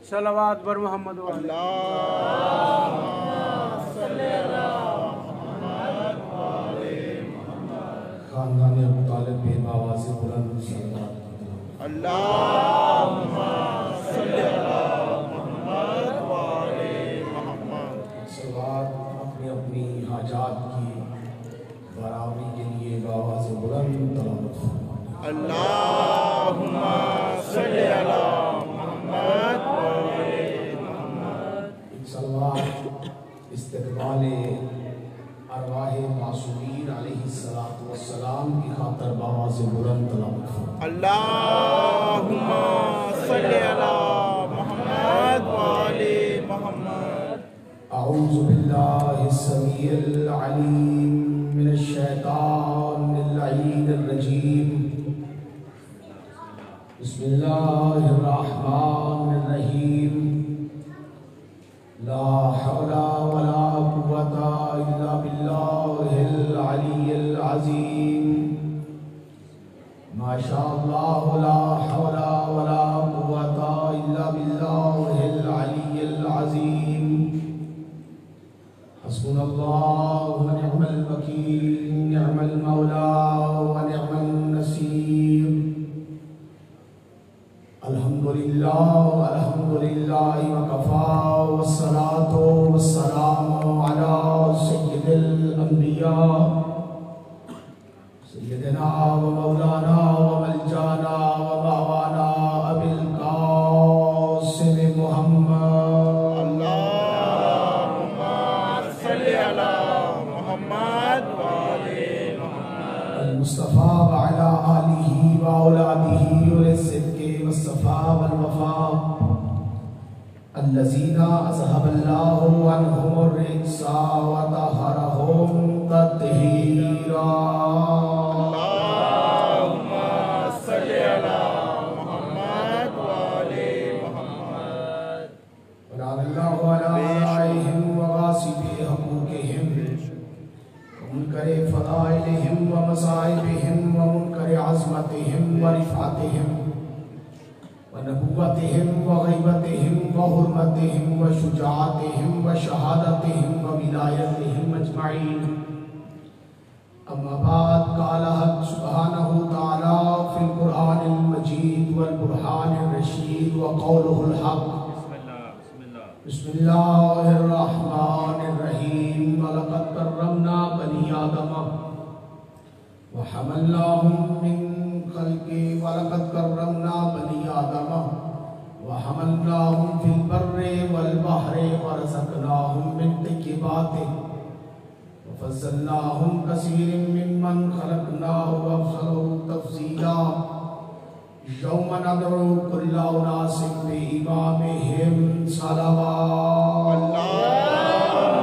صلوات بر محمد خاندان ابو طالب بے آواز بلند صلوات اللہم صلی علی محمد وآلِ محمد۔ صلوات اپنی اپنی حاجات کی برابری کے لیے آواز بلند تلاوت فرمائیں۔ اللہم صلی علی محمد وآلِ محمد۔ صلوات استقبال ارواح معصومین علیہ السلام کی خاطر آواز بلند تلاوت فرمائیں۔ اللہم صلی علی محمد وآلِ محمد۔ اعوذ باللہ السمیع العلیم من الشیطان اللعین الرجیم، بسم اللہ الرحمن الرحیم، لا حول ولا قوة الا باللہ العلی العظیم، ما شاء اللہ لا حول ولا قوة الا باللہ العلی العظیم، حسبنا اللہ ونعم الوکیل، نعم المولا ونعم النصیر، الحمدللہ وکفا والصلاة والسلام علی سید الانبیاء سیدنا و مولانا و ملجانا و ماوانا ابی القاسم محمد، اللہم صلی علی محمد وآلِ محمد۔ المصطفیٰ وعلا آلہ و اولادہ وللصدق والصفاء والوفاء الذین اذهب اللہ عنہم الرجس وطہرہم تطہیرا۔ اللہم صلی علی محمد وآلِ محمد۔ ونعم اللہ علیہم وغاصب حقوقہم ومنکر فضائلہم ومصائبہم ومنکر عظمتہم ورفعتہم ونبوتہم وغیبتہم وحرمتہم وشجاعتہم وشہادتہم وولایتہم اجمعین۔ اما بعد، قال حق سبحانہ تعالی فی القرآن المجید والبرہان الرشید وقولہ الحق، بسم اللہ الرحمن الرحیم، وَلَقَدْ كَرَّمْنَا بَنِي آدَمَ وَحَمَلْنَاهُمْ مِنْ خَلْقِ وَلَقَدْ كَرَّمْنَا بَنِي آدَمَ وَحَمَلْنَاهُمْ فِي الْبَرِّ وَالْبَحْرِ وَرَزَقْنَاهُمْ مِنْ طَيِّبَاتِ وَفَضَّلْنَاهُمْ كَثِيرٍ مِّمَّنْ خَلَقْنَا وَأَفْضَلَهُمْ تَفْضِيلًا۔ یوم ندعو کل اناس بإمامہم صلوات۔ اللہم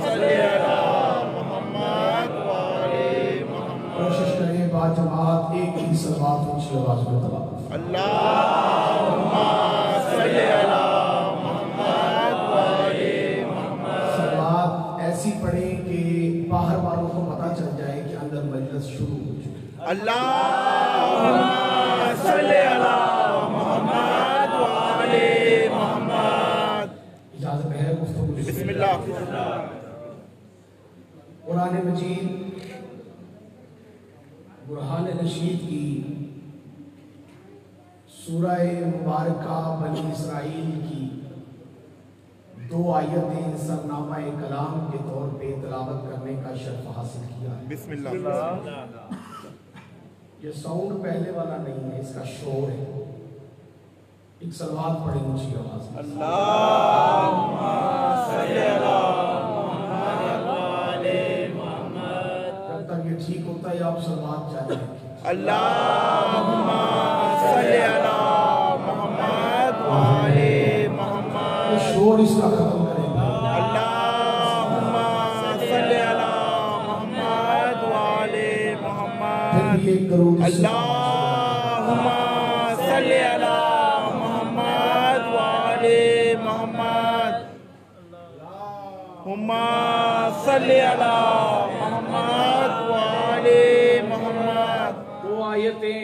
صلی علی محمد وآلِ محمد۔ کوشش کریں با جماعت ایک ہی صلوات اونچی آواز میں تلاوت۔ اللہم صلی علی محمد وآلِ محمد۔ صلوات ایسی پڑھیں کہ باہر والوں کو پتہ چل جائے کہ اندر مجلس شروع ہو چکی۔ اللہم صلی علی محمد وآلِ محمد۔ اجازت ہے گفتگو؟ بسم اللہ۔ قرآن مجید برہان رشید کی سورہ مبارکہ بنی اسرائیل کی 2 آیتیں سرنامہ کلام کے طور پہ تلاوت کرنے کا شرف حاصل کیا ہے۔ بسم اللہ۔ یہ ساؤنڈ پہلے والا نہیں ہے، اس کا شور ہے۔ ایک صلوات پڑھیں اونچی آواز میں۔ اللہم صلی علی محمد وآلِ محمد۔ جب تک یہ ٹھیک ہوتا ہے آپ صلوات جاری رکھیں۔ اللہم صلی علی محمد وآلِ محمد۔ یہ شور اس کا ختم کریں گے۔ اللہم صلی علی محمد وآلِ محمد۔ پھر بھی ایک درود اس سے اللہم صلی علی محمد وآلِ محمد۔ اللہم صلی علی محمد وآلِ محمد۔ 2 آیتیں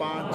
5।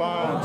5।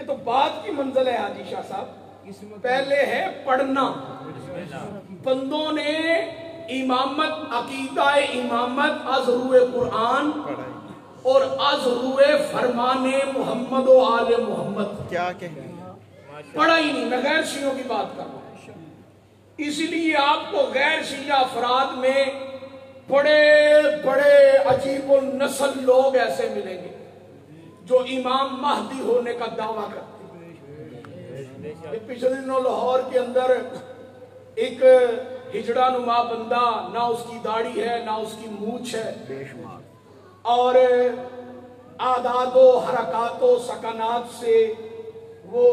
یہ تو بات کی منزل ہے حاجی شاہ صاحب. پہلے ہے پڑھنا. بندوں نے امامت، عقیدہ امامت از روئے قرآن اور از روئے فرمان محمد و آل محمد کیا کہنے پڑھا ہی نہیں. میں غیر شیعوں کی بات کر رہا ہوں. اس لیے آپ کو غیر شیعہ افراد میں بڑے بڑے عجیب النسل لوگ ایسے ملیں گے جو امام مہدی ہونے کا دعویٰ کرتے ہیں. پچھلے دنوں لاہور کے اندر ایک ہجڑا نما بندہ، نہ اس کی داڑھی ہے نہ اس کی مونچھ ہے، اور عادات و حرکات و سکنات سے وہ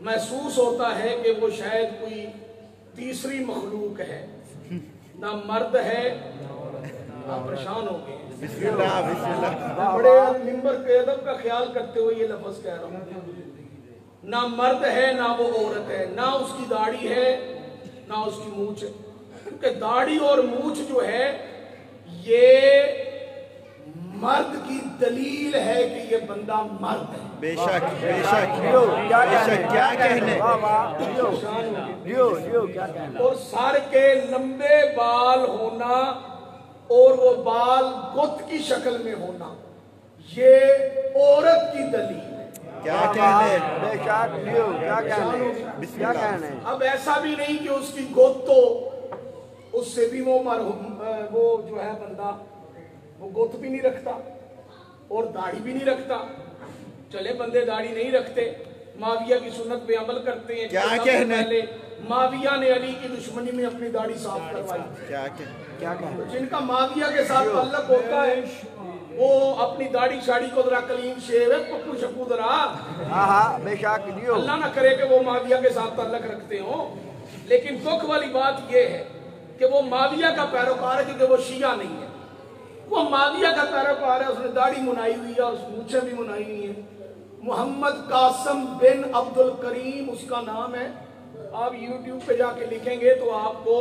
محسوس ہوتا ہے کہ وہ شاید کوئی تیسری مخلوق ہے، نہ مرد ہے. آپ پریشان ہو گئے. بسم اللہ بسم اللہ. بڑے ممبر کے ادب کا خیال کرتے ہوئے یہ لفظ کہہ رہا ہوں. نہ مرد ہے نہ وہ عورت ہے، نہ اس کی داڑھی ہے نہ اس کی مونچھ ہے. کیونکہ داڑھی اور مونچھ جو ہے یہ مرد کی دلیل ہے کہ یہ بندہ مرد ہے. بے شک بے شک بے شک. کیا کہنے اور سر کے لمبے بال ہونا اور وہ بال گت کی شکل میں ہونا یہ عورت کی دلیل ہے. کیا کہنے بے شک کیا کہنے. اب ایسا بھی نہیں کہ اس کی گت تو اس سے بھی وہ جو ہے بندہ وہ گت بھی نہیں رکھتا اور داڑھی بھی نہیں رکھتا. چلے بندے داڑھی نہیں رکھتے، معاویہ کی سنت پہ عمل کرتے ہیں. کیا کہنے معاویہ نے علی کی دشمنی میں اپنی داڑھی صاف کروائی. کیا کہنے کیا کہنے. جن کا معاویہ کے ساتھ تعلق ہوتا ہے وہ اپنی داڑھی شاڑی کو ذرا کلیم شیو ہے پپو شپو ذرا. ہاں بے شک دیو. اللہ نہ کرے کہ وہ معاویہ کے ساتھ تعلق رکھتے ہوں، لیکن دکھ والی بات یہ ہے کہ وہ معاویہ کا پیروکار ہے کیونکہ وہ شیعہ نہیں ہے. وہ معاویہ کا پیروکار ہے، اس نے داڑھی منائی ہوئی ہے اور اس مونچھیں بھی منائی ہوئی ہیں. محمد قاسم بن عبد الکریم اس کا نام ہے. آپ یوٹیوب پہ جا کے لکھیں گے تو آپ کو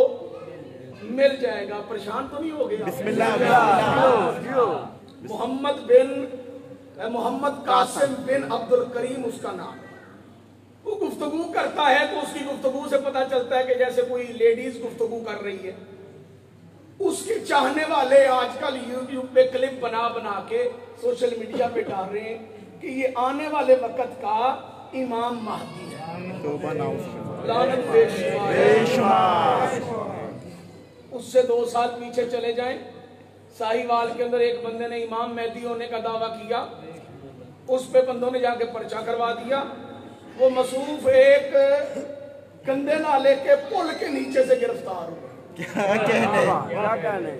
مل جائے گا. پریشان تو نہیں ہو گیا؟ بسم اللہ. محمد قاسم بن عبد الکریم اس کا نام ہے. وہ گفتگو کرتا ہے تو اس کی گفتگو سے پتا چلتا ہے کہ جیسے کوئی لیڈیز گفتگو کر رہی ہے. اس کے چاہنے والے آج کل یوٹیوب پہ کلپ بنا بنا کے سوشل میڈیا پہ ڈال رہے ہیں کہ یہ آنے والے وقت کا امام مہدی ہے. توبہ نعوذ لعنت بے شمار. اس سے 2 سال پیچھے چلے جائیں، ساہیوال کے اندر ایک بندے نے امام مہدی ہونے کا دعویٰ کیا. اس پہ بندوں نے جا کے پرچہ کروا دیا. وہ مصروف ایک گندے نالے کے پل کے نیچے سے گرفتار ہوئے. کیا کہنے کیا کہنے.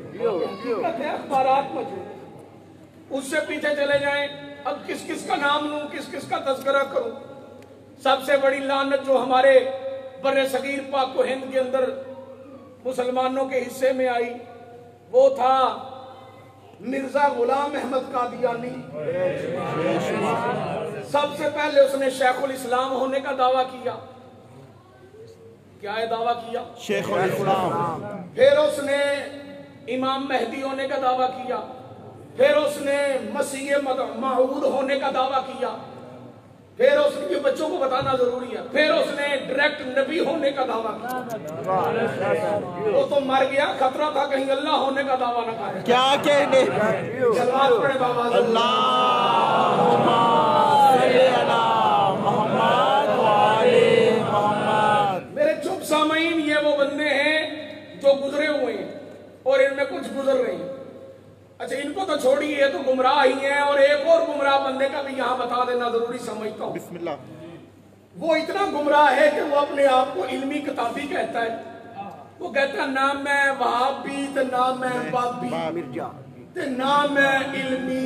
اخبارات موجود. اس سے پیچھے چلے جائیں، اب کس کس کا نام لوں، کس کس کا تذکرہ کروں. سب سے بڑی لعنت جو ہمارے بر صغیر پاک و ہند کے اندر مسلمانوں کے حصے میں آئی وہ تھا مرزا غلام احمد قادیانی. سب سے پہلے اس نے شیخ الاسلام ہونے کا دعویٰ کیا. کیا ہے دعویٰ کیا؟ شیخ الاسلام. پھر اس نے امام مہدی ہونے کا دعویٰ کیا. پھر اس نے مسیح موعود ہونے کا دعویٰ کیا. پھر اس نے بچوں کو بتانا ضروری ہے. پھر اس نے ڈائریکٹ نبی ہونے کا دعویٰ کیا. وہ تو مر گیا، خطرہ تھا کہیں اللہ ہونے کا دعویٰ نہ کرے. کیا کہنے صلوات پڑھے بابا. اللہم صلی علی محمد و آل محمد. میرے چپ سامعین، یہ وہ بندے ہیں جو گزرے ہوئے ہیں اور ان میں کچھ گزر رہے ہیں. اچھا ان کو تو چھوڑیے، یہ تو گمراہ ہی ہیں. اور ایک اور گمراہ بندے کا بھی یہاں بتا دینا ضروری سمجھتا ہوں. بسم اللہ. وہ اتنا گمراہ ہے کہ وہ اپنے آپ کو علمی کتابی کہتا ہے. وہ کہتا ہے نہ میں وہابی تے نہ میں بابی مرجا تے نہ میں علمی،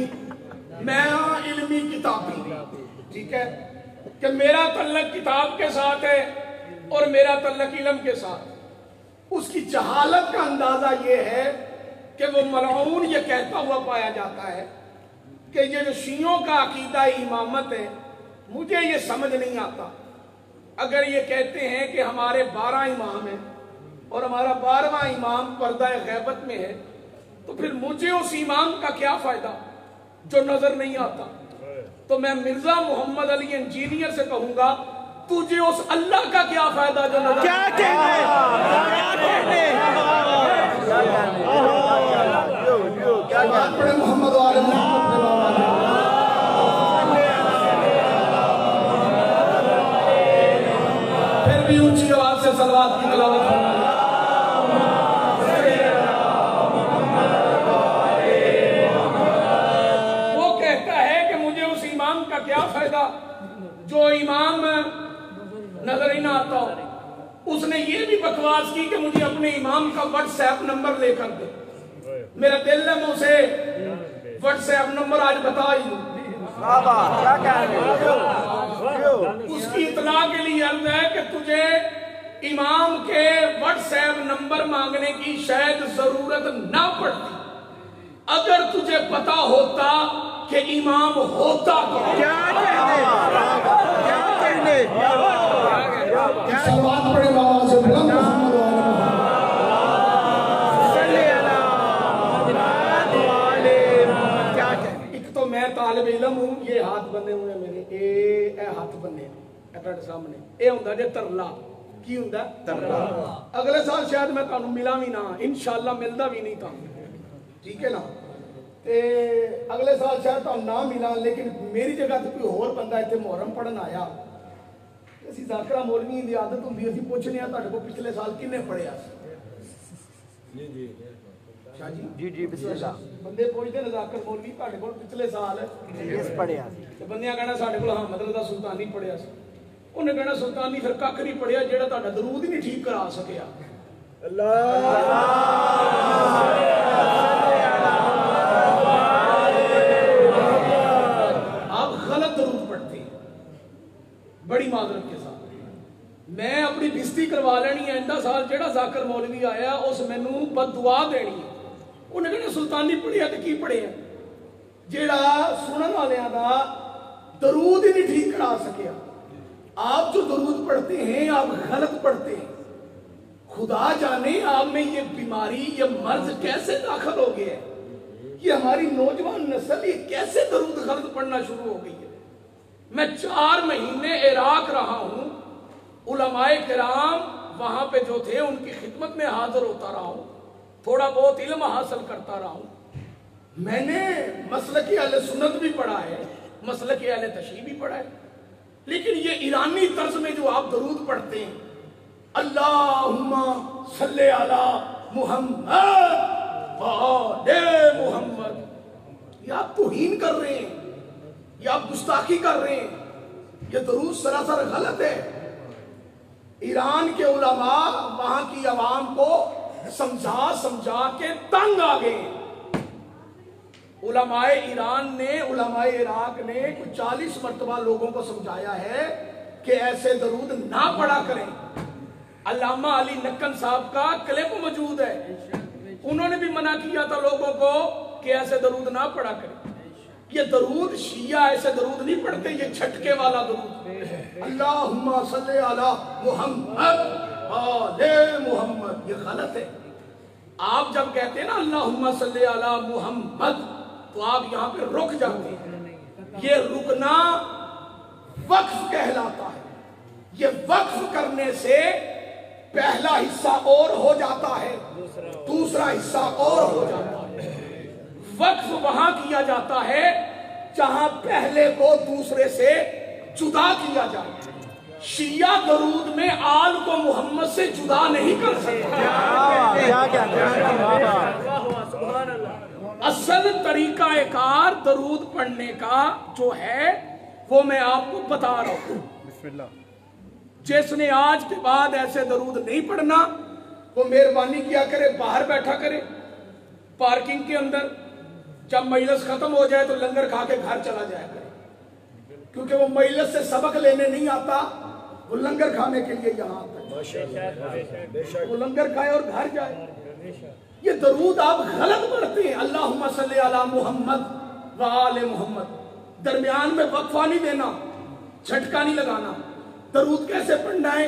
میں علمی کتابی. ٹھیک ہے کہ میرا تعلق کتاب کے ساتھ ہے اور میرا تعلق علم کے ساتھ. اس کی جہالت کا اندازہ یہ ہے کہ وہ ملعون یہ کہتا ہوا پایا جاتا ہے کہ یہ جو شیعوں کا عقیدہ امامت ہے مجھے یہ سمجھ نہیں آتا. اگر یہ کہتے ہیں کہ ہمارے 12 امام ہیں اور ہمارا 12واں امام پردہ غیبت میں ہے تو پھر مجھے اس امام کا کیا فائدہ جو نظر نہیں آتا. تو میں مرزا محمد علی انجینئر سے کہوں گا تجھے اس اللہ کا کیا فائدہ جو نظر کیا کہنے محمد والے پھر بھی اونچی آواز سے صلوات کی تلاوت ہو کیا فائدہ جو امام نظر ہی نہ آتا ہو. اس نے یہ بھی بکواس کی کہ مجھے اپنے امام کا واٹس ایپ نمبر لے کر دے. میرا دل ہے میں اسے واٹس ایپ نمبر آج بتا ہی دوں. اس کی اطلاع کے لیے عرض ہے کہ تجھے امام کے واٹس ایپ نمبر مانگنے کی شاید ضرورت نہ پڑتی اگر تجھے پتا ہوتا کہ امام ہوتا کیا کہنے سلوات پڑھے بابا سے بلند محمد ایک تو میں طالب علم ہوں یہ ہاتھ بنے ہوئے ہیں میرے اے ہاتھ بنے ہیں سامنے اے ہوں جے ترلا کی ہوں ترلا اگلے سال شاید میں تانوں ملا بھی نہ انشاءاللہ ملدا بھی نہیں تھا ٹھیک ہے نا اگلے سال شاید تو نہ ملا لیکن میری جگہ تو کوئی اور بندہ اتنے محرم پڑھن آیا اسی ذاکرہ مولوی دی عادت ہوندی اسی پوچھنے آ تہاڈے کو پچھلے سال کنے پڑھیا شاہ جی جی بسم اللہ بندے پوچھتے ہیں ذاکر مولوی تہاڈے کو پچھلے سال کس پڑھیا تے بندیاں کہنا ساڈے کو ہاں مدرسہ سلطانی پڑھیا سی انہیں کہنا سلطانی پھر ککھ نہیں پڑھیا جیڑا تہاڈا درود ہی نہیں ٹھیک کرا سکیا بڑی معذرت کے ساتھ میں اپنی بستی کروا لینی ہے اندہ سال جیڑا ذاکر مولوی آیا اس مینوں بد دعا دینی ہے انہیں کہنا سلطانی پڑھیا تو کی پڑھے ہیں جیڑا سنن والیاں دا درود ہی نہیں ٹھیک کرا سکیا. آپ جو درود پڑھتے ہیں آپ غلط پڑھتے ہیں. خدا جانے آپ میں یہ بیماری یہ مرض کیسے داخل ہو گیا ہے. یہ ہماری نوجوان نسل یہ کیسے درود غلط پڑھنا شروع ہو گئی ہے. میں 4 مہینے عراق رہا ہوں علماء کرام وہاں پہ جو تھے ان کی خدمت میں حاضر ہوتا رہا ہوں تھوڑا بہت علم حاصل کرتا رہا ہوں. میں نے مسلک اہل سنت بھی پڑھا ہے مسلک اہل تشیع بھی پڑھا ہے لیکن یہ ایرانی طرز میں جو آپ درود پڑھتے ہیں اللہم صلی علی محمد وآل محمد یہ آپ توہین کر رہے ہیں یہ آپ گستاخی کر رہے ہیں یہ درود سراسر غلط ہے. ایران کے علماء وہاں کی عوام کو سمجھا کے تنگ آ گئے. علماء ایران نے علماء عراق نے کچھ 40 مرتبہ لوگوں کو سمجھایا ہے کہ ایسے درود نہ پڑھا کریں. علامہ علی نکن صاحب کا کلپ موجود ہے انہوں نے بھی منع کیا تھا لوگوں کو کہ ایسے درود نہ پڑھا کریں. یہ درود شیعہ ایسے درود نہیں پڑھتے یہ جھٹکے والا درود اللہم صلی علی محمد آل محمد یہ غلط ہے. آپ جب کہتے ہیں نا اللہم صلی علی محمد تو آپ یہاں پہ رک جاتے ہیں. یہ رکنا وقف کہلاتا ہے. یہ وقف کرنے سے پہلا حصہ اور ہو جاتا ہے دوسرا حصہ اور ہو جاتا ہے. وقف وہاں کیا جاتا ہے جہاں پہلے کو دوسرے سے جدا کیا جائے. شیعہ درود میں آل کو محمد سے جدا نہیں کر سکتا. اصل طریقہ کار درود پڑھنے کا جو ہے وہ میں آپ کو بتا رہا ہوں. بسم اللہ. جس نے آج کے بعد ایسے درود نہیں پڑھنا وہ مہربانی کیا کرے باہر بیٹھا کرے پارکنگ کے اندر. جب مجلس ختم ہو جائے تو لنگر کھا کے گھر چلا جائے کرے کیونکہ وہ مجلس سے سبق لینے نہیں آتا وہ لنگر کھانے کے لیے یہاں آتا ہے. وہ لنگر کھائے اور گھر جائے. یہ درود آپ غلط پڑھتے ہیں اللہم صلی علی محمد وآل محمد. درمیان میں وقفہ نہیں دینا جھٹکا نہیں لگانا. درود کیسے پڑھنا ہے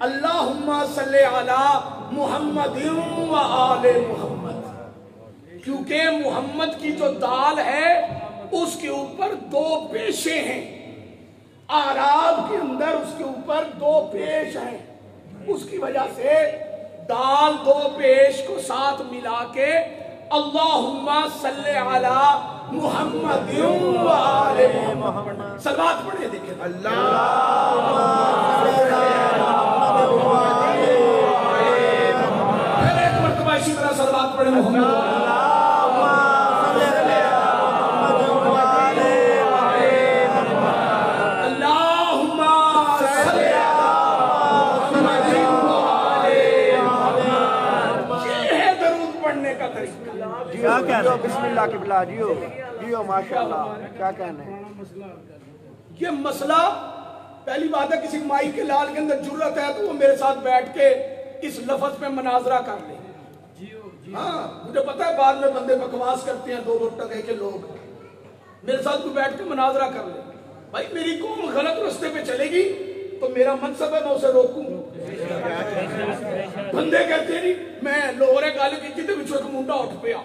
اللہم صلی علی محمد وآل محمد کیونکہ محمد کی جو دال ہے اس کے اوپر 2 پیشے ہیں، آراب کے اندر اس کے اوپر 2 پیش ہیں، اس کی وجہ سے دال 2 پیش کو ساتھ ملا کے اللہم صلی علی محمد و آل محمد صلوات پڑھیں دیکھیں اللہم صلی علی محمد و آل محمد، پھر ایک مرتبہ اسی طرح صلوات پڑھیں محمد بسم اللہ کی بلا جیو ماشاءاللہ، کیا کہنے ہیں؟ یہ مسئلہ پہلی بات ہے کسی مائی کے لال کے اندر جرت ہے تو وہ میرے ساتھ بیٹھ کے اس لفظ پہ مناظرہ کر لیں۔ ہاں مجھے پتا ہے بعد میں بندے بکواس کرتے ہیں 2 ٹکے کے لوگ، میرے ساتھ کوئی بیٹھ کے مناظرہ کر لیں۔ بھائی میری قوم غلط رستے پہ چلے گی تو میرا منصب ہے میں اسے روکوں۔ بندے کہتے ہیں نہیں میں لوہرے گل کی تے وچوں ایک منڈا اٹھ پیا،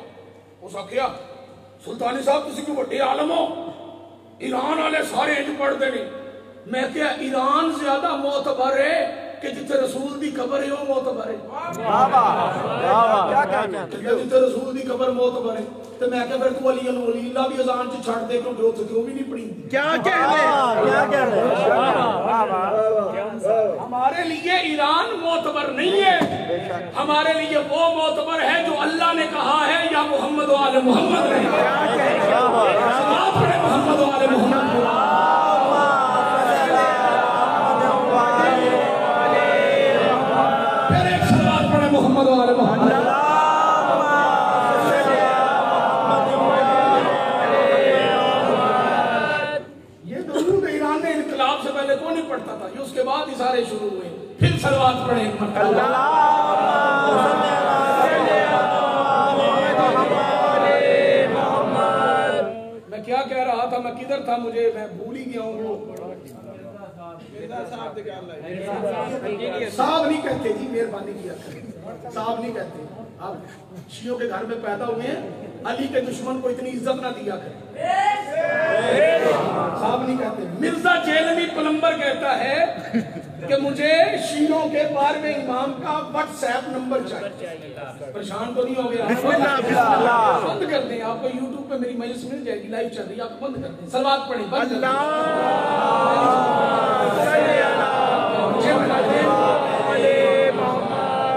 اس آخیا سلطانی صاحب تسی کوئی بڑے عالم ہو، ایران والے سارے انج پڑھتے نہیں۔ میں کیا ایران زیادہ معتبر ہے کہ جتنے رسول دی قبر ہے وہ معتبر ہے؟ کیا کہنے ہیں؟ جتنے رسول دی قبر معتبر ہے تو میں کہا پھر تو علی اللہ بھی اذان چ چھڑ دے کیونکہ اتنے وہ بھی نہیں پڑھی۔ کیا کہنے ہمارے لیے ایران معتبر نہیں ہے، ہمارے لیے وہ معتبر ہے جو اللہ نے کہا ہے یا محمد و آل محمد نے محمد و آل محمد۔ پھر ایک صلوات پڑھے محمد و آل محمد۔ کون نہیں پڑھتا تھا، یہ اس کے بعد اشارے شروع ہوئے، پھر صلوات پڑھیں ایک مرتبہ۔ میں کیا کہہ رہا تھا، میں کدھر تھا، مجھے میں بھول ہی گیا ہوں۔ صاحب نہیں کہتے جی، مہربانی کیا کریں، صاحب نہیں کہتے۔ آپ شیعوں کے گھر میں پیدا ہوئے ہیں، علی کے دشمن کو اتنی عزت نہ دیا کریں، صاحب نہیں کہتے۔ مرزا جیلمی پلمبر کہتا ہے کہ مجھے شیعوں کے 12ویں امام کا واٹس ایپ نمبر چاہیے۔ پریشان تو نہیں ہو گیا؟ بند کر دیں، آپ کو یوٹیوب پہ میری مجلس مل جائے گی، لائیو چل رہی ہے، آپ بند کر دیں، صلوات پڑھیں بند کر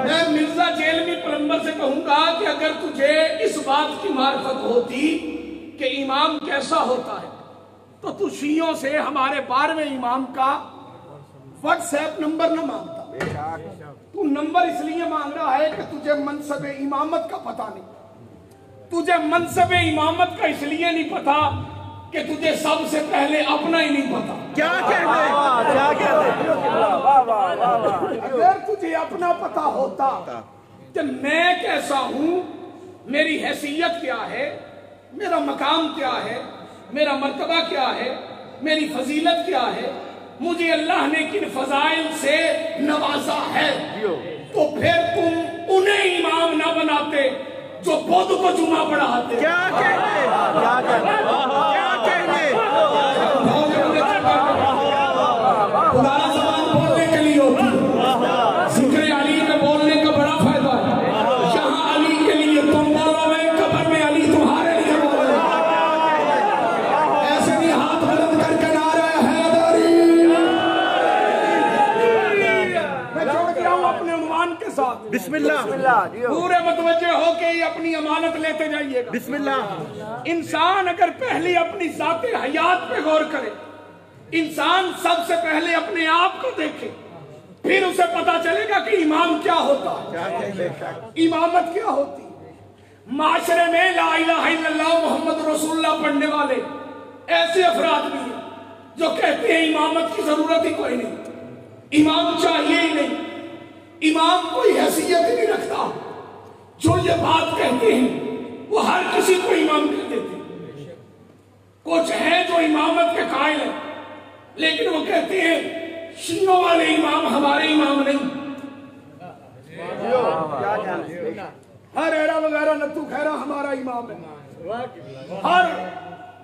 میں مرزا جیلمی پلمبر سے کہوں گا کہ اگر تجھے اس بات کی معرفت ہوتی کہ امام کیسا ہوتا ہے تو تو شیعوں سے ہمارے 12ویں امام کا واٹس ایپ نمبر نہ مانگتا۔ تو نمبر اس لیے مانگ رہا ہے کہ تجھے منصب امامت کا پتہ نہیں، تجھے منصب امامت کا اس لیے نہیں پتا کہ تجھے سب سے پہلے اپنا ہی نہیں پتا۔ کیا کہنے اگر تجھے اپنا پتا ہوتا کہ میں کیسا ہوں، میری حیثیت کیا ہے، میرا مقام کیا ہے، میرا مرتبہ کیا ہے، میری فضیلت کیا ہے، مجھے اللہ نے کن فضائل سے نوازا ہے، تو پھر تم انہیں امام نہ بناتے جو بدھ کو جمعہ پڑھاتے۔ کیا کہنے خدا زبان بولنے کے لیے ہوتی ہے، ذکر علی میں بولنے کا بڑا فائدہ ہے۔ یہاں علی کے لیے تم بولو گے، قبر میں علی تمہارے لیے بولے گا۔ ایسے بھی ہاتھ بلند کر کے نعرہ حیدری۔ میں چھوڑ گیا ہوں اپنے عنوان کے ساتھ، بسم اللہ، پورے متوجہ ہو کے ہی اپنی امانت لیتے جائیے گا۔ بسم اللہ۔ انسان اگر پہلے اپنی ذات حیات پہ غور کرے، انسان سب سے پہلے اپنے آپ کو دیکھے، پھر اسے پتا چلے گا کہ امام کیا ہوتا ہے، امامت کیا ہوتی ہے۔ معاشرے میں لا الہ الا اللہ محمد رسول اللہ پڑھنے والے ایسے افراد بھی ہیں جو کہتے ہیں امامت کی ضرورت ہی کوئی نہیں، امام چاہیے ہی نہیں، امام کوئی حیثیت ہی نہیں رکھتا۔ جو یہ بات کہتے ہیں وہ ہر کسی کو امام کہہ دیتے ہیں۔ کچھ ہیں جو امامت کے قائل ہیں لیکن وہ کہتے ہیں شیعوں والے امام ہمارے امام نہیں۔ ہر ایرا وغیرہ نتو خیرہ ہمارا امام ہے، ہر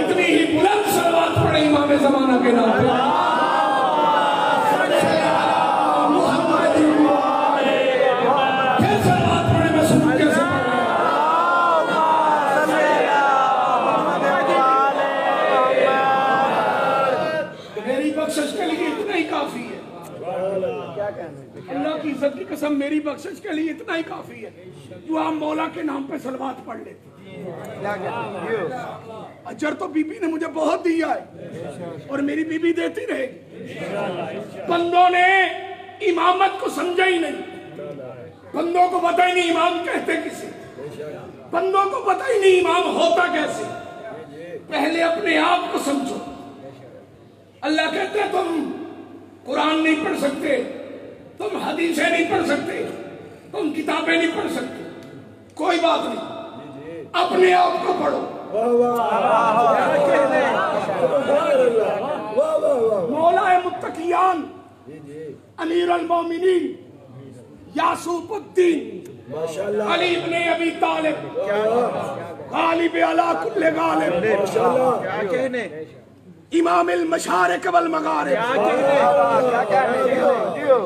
اتنی ہی بلند صلوات پڑھیں امام زمانہ کے نام پہ. پھر صلوات پڑھیں، میں سنوں کیسے پڑھ رہا ہوں. میری بخشش کے لیے اتنا ہی کافی ہے. اللہ کی عزت کی قسم، میری بخشش کے لیے اتنا ہی کافی ہے جو آپ مولا کے نام پہ صلوات پڑھ لیتے. اجر تو بی بی نے مجھے بہت دیا ہے اور میری بی بی دیتی رہے گی. بندوں نے امامت کو سمجھا ہی نہیں. بندوں کو پتہ ہی نہیں امام کہتے کسے. بندوں کو پتہ ہی نہیں امام ہوتا کیسے. پہلے اپنے آپ کو سمجھو. اللہ کہتے ہیں تم قرآن نہیں پڑھ سکتے، تم حدیثیں نہیں پڑھ سکتے، تم کتابیں نہیں پڑھ سکتے. کوئی بات نہیں، اپنے آپ کو پڑھو. مولا متقیان امیر المومنین یعصوب الدین علی ابن ابی طالب غالب علی کل غالب کیا کہنے، امام المشارق والمغارب.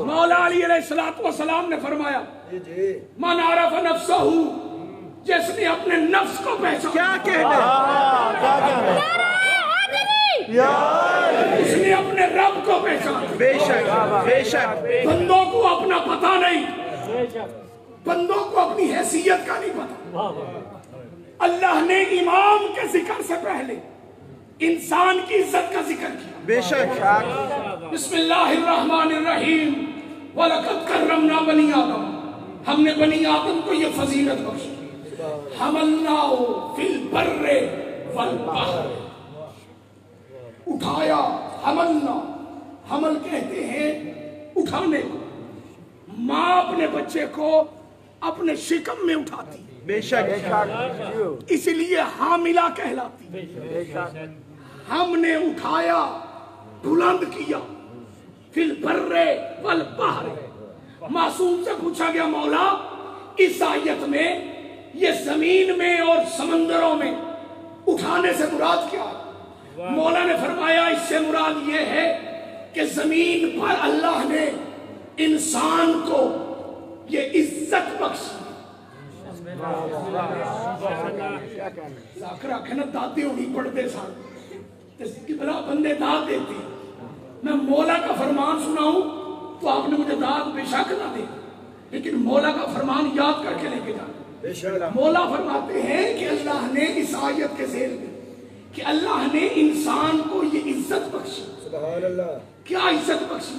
مولا علی علیہ السلام نے فرمایا من عرف نفسہ، جس نے اپنے نفس کو پہچانا. کیا کہنے، اس نے اپنے رب کو پہچانا. بے شک بے شک. بندوں کو اپنا پتہ نہیں، بندوں کو اپنی حیثیت کا نہیں پتہ. اللہ نے امام کے ذکر سے پہلے انسان کی عزت کا ذکر کیا. بے شک. بسم اللہ الرحمن الرحیم وَلَقَدْ كَرَّمْنَا بَنِي آدم. ہم نے بنی آدم کو یہ فضیلت بخشی. حَمَلْنَاهُ فِي الْبَرِّ وَالْبَحْرِ. اٹھایا، حملنا، حمل کہتے ہیں اٹھانے کو. ماں اپنے بچے کو اپنے شکم میں اٹھاتی، بے شک. اسی لیے حاملہ کہلاتی. ہم نے اٹھایا، بلند کیا. فی البر والبحر. معصوم سے پوچھا گیا مولا اس آیت میں یہ زمین میں اور سمندروں میں اٹھانے سے مراد کیا ہے؟ مولا نے فرمایا اس سے مراد یہ ہے کہ زمین پر اللہ نے انسان کو یہ عزت بخشی. ذاکر آکھے نا دادے ہونی پڑھتے سان کی بلا بندے داد دیتی. میں مولا کا فرمان سناؤں تو آپ نے مجھے داد بے شک نہ دے، لیکن مولا کا فرمان یاد کر کے لے کے جانا. مولا فرماتے ہیں کہ اللہ نے اس آیت کے ذیل میں کہ اللہ نے انسان کو یہ عزت بخشی. سبحان اللہ. کیا عزت بخشی؟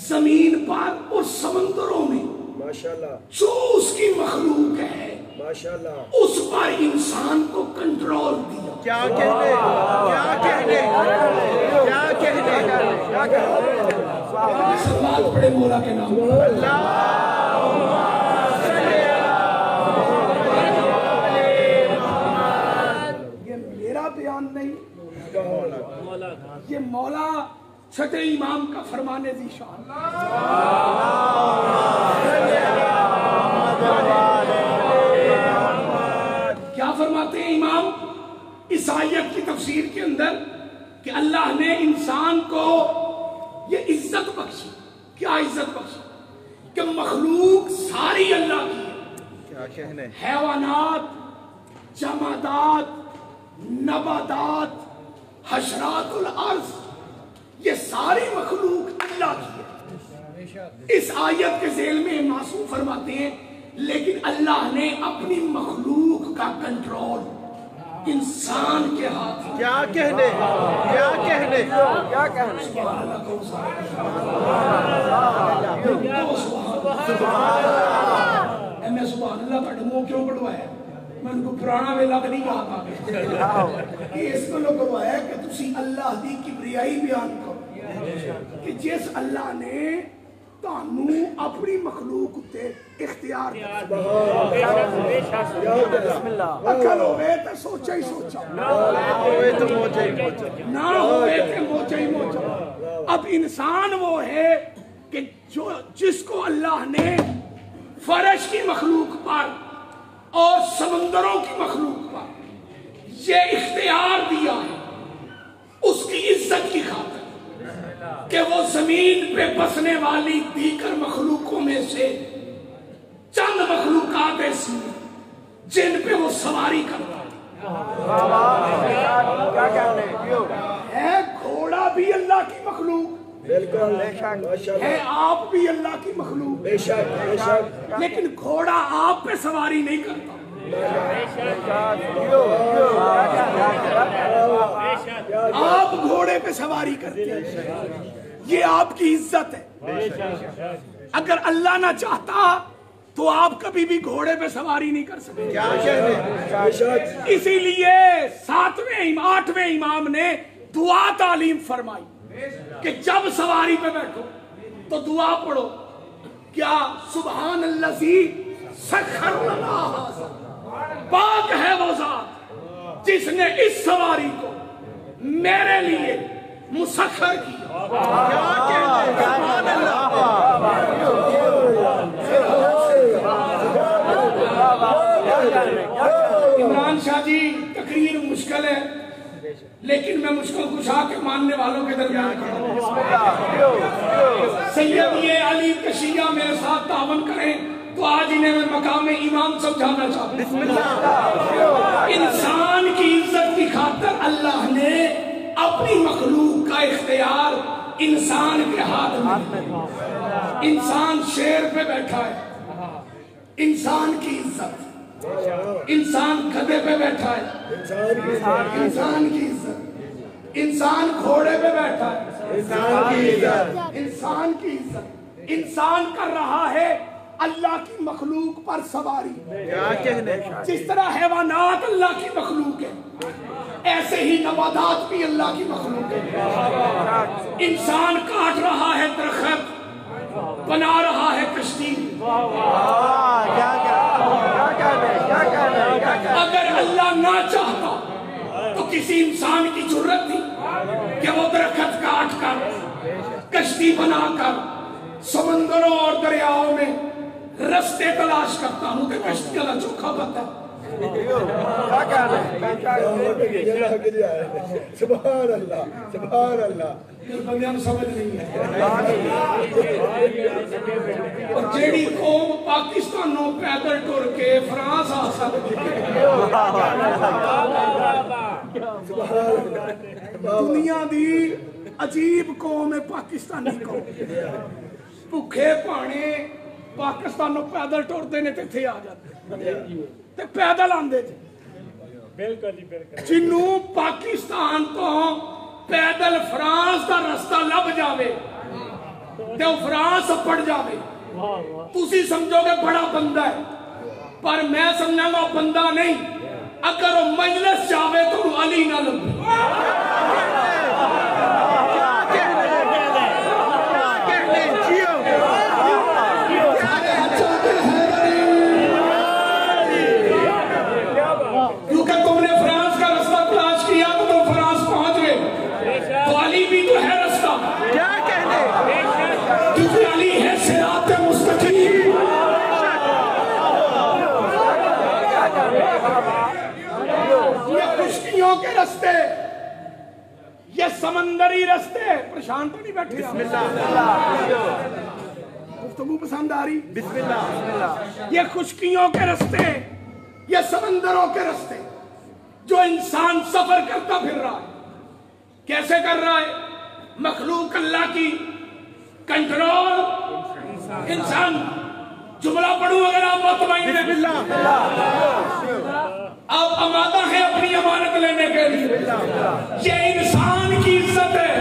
زمین پر اور سمندروں میں ماشاءاللہ جو اس کی مخلوق ہے ماشاءاللہ اس پر انسان کو کنٹرول دیا. کیا کہنے، کیا کہنے، کیا کہنے. سوال پڑے مولا کے نام. یہ میرا بیان نہیں، یہ مولا چھٹے امام کا فرمانے ذی شان. کیا فرماتے ہیں امام اس آیت کی تفسیر کے اندر کہ اللہ نے انسان کو یہ عزت بخشی. کیا عزت بخشی؟ کہ مخلوق ساری اللہ کی ہے. کیا کہنے، حیوانات، جمادات، نباتات، حشرات الارض، یہ ساری مخلوق اللہ کی ہے. اس آیت کے ذیل میں معصوم فرماتے ہیں لیکن اللہ نے اپنی مخلوق کا کنٹرول انسان کے ہاتھ. کیا کہنے، کیا کہنے. میں سبحان اللہ کا ڈمو کیوں پڑھوایا؟ میں ان کو پرانا ویلا کا نہیں یاد آ گیا. اس کو لوگ کروایا کہ تسی اللہ دی کبریائی بیان کرو کہ جس اللہ نے تانوں اپنی مخلوق تے اختیار دیا. اکل ہوئے تے سوچا ہی سوچا، نہ ہوئے تے موچا ہی موچا. اب انسان وہ ہے کہ جس کو اللہ نے فرش کی مخلوق پر اور سمندروں کی مخلوق پر یہ اختیار دیا کہ وہ زمین پہ بسنے والی دیگر مخلوقوں میں سے چند مخلوقات ایسی ہیں جن پہ وہ سواری کرتا ہے۔ گھوڑا بھی اللہ کی مخلوق، بالکل ہے آپ بھی اللہ کی مخلوق، بے شک بے شک لیکن گھوڑا آپ پہ سواری نہیں کرتا، آپ گھوڑے پہ سواری کرتے ہیں، یہ آپ کی عزت ہے۔ اگر اللہ نہ چاہتا تو آپ کبھی بھی گھوڑے پہ سواری نہیں کر سکتے۔ اسی لیے 8ویں امام نے دعا تعلیم فرمائی کہ جب سواری پہ بیٹھو تو دعا پڑھو، کیا سبحان الذی سخر لنا ھذا، پاک ہے وہ ذات جس نے اس سواری کو میرے لیے مسخر کیا۔ عمران شاہ جی تقریر مشکل ہے لیکن میں مشکل کشا کے ماننے والوں کے درمیان کھڑا ہوں۔ سید یہ علی کشیہ میرے ساتھ تعاون کریں تو آج انہیں میں مقام امام سمجھانا چاہتا ہوں۔ انسان کی عزت کی خاطر اللہ نے اپنی مخلوق کا اختیار انسان کے ہاتھ میں، انسان شیر پہ بیٹھا ہے، انسان کی عزت، انسان گدھے پہ بیٹھا ہے، انسان کی عزت، انسان گھوڑے پہ بیٹھا ہے، انسان کی عزت، انسان کر رہا ہے اللہ کی مخلوق پر سواری۔ جس طرح حیوانات اللہ کی مخلوق ہے ایسے ہی نباتات بھی اللہ کی مخلوق ہے۔ انسان کاٹ رہا ہے درخت، بنا رہا ہے کشتی۔ اگر اللہ نہ چاہتا تو کسی انسان کی جرت نہیں کہ وہ درخت کاٹ کر کشتی بنا کر سمندروں اور دریاؤں میں رستے تلاش کرتا ہوں کہ کشتی کا چوکھا بتا۔ سبحان اللہ سبحان اللہ، بندیاں سمجھ نہیں ہے۔ اور جیڑی قوم پاکستانوں پیدل ٹر کے فرانس آ سکتی دنیا دی عجیب قوم ہے پاکستانی قوم، بھوکے پانے پاکستانوں پیدل ٹرتے نے تے آ جاتے تے پیدل آندے تھے۔ جنوں پاکستان تو پیدل فرانس دا رستہ لب جاوے تے وہ فرانس پڑ جاوے، تسی سمجھو گے بڑا بندہ ہے، پر میں سمجھاں گا بندہ نہیں۔ اگر وہ مجلس جاوے تو وہ علی نہ لگے۔ کیونکہ تم نے فرانس کا رستہ تلاش کیا تو تم فرانس پہنچ گئے، تو علی بھی تو ہے رستہ، کیونکہ علی ہے صراط مستقیم۔ یہ خشکیوں کے رستے، یہ سمندری رستے، پریشان تو نہیں بیٹھے؟ گفتگو پسند آ رہی؟ یہ خشکیوں کے رستے، یہ سمندروں کے رستے جو انسان سفر کرتا پھر رہا ہے۔ کیسے کر رہا ہے؟ مخلوق اللہ کی، کنٹرول انسان۔ جملہ پڑھوں اگر آپ مطمئن ہیں، آپ آمادہ ہیں اپنی امانت لینے کے لیے؟ یہ انسان کی عزت ہے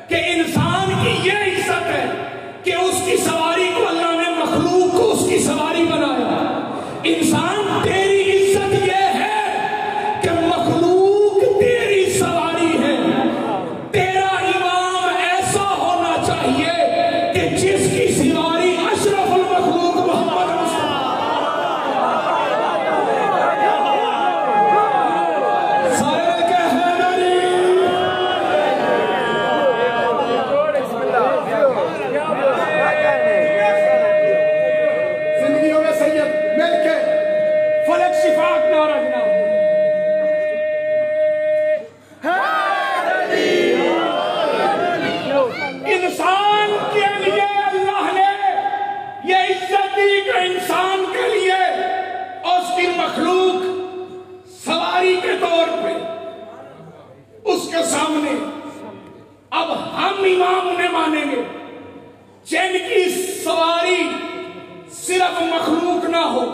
کہ انسان کی یہ عزت ہے کہ اس کی سواری کو اللہ نے مخلوق کو اس کی سواری بنایا۔ انسان تیری عزت یہ ہے کہ مخلوق تیری سواری ہے۔ تیرا امام ایسا ہونا چاہیے کہ جس کی سواری اشرف المخلوق محمد سارے کے حیدری صرف مخلوق نہ ہو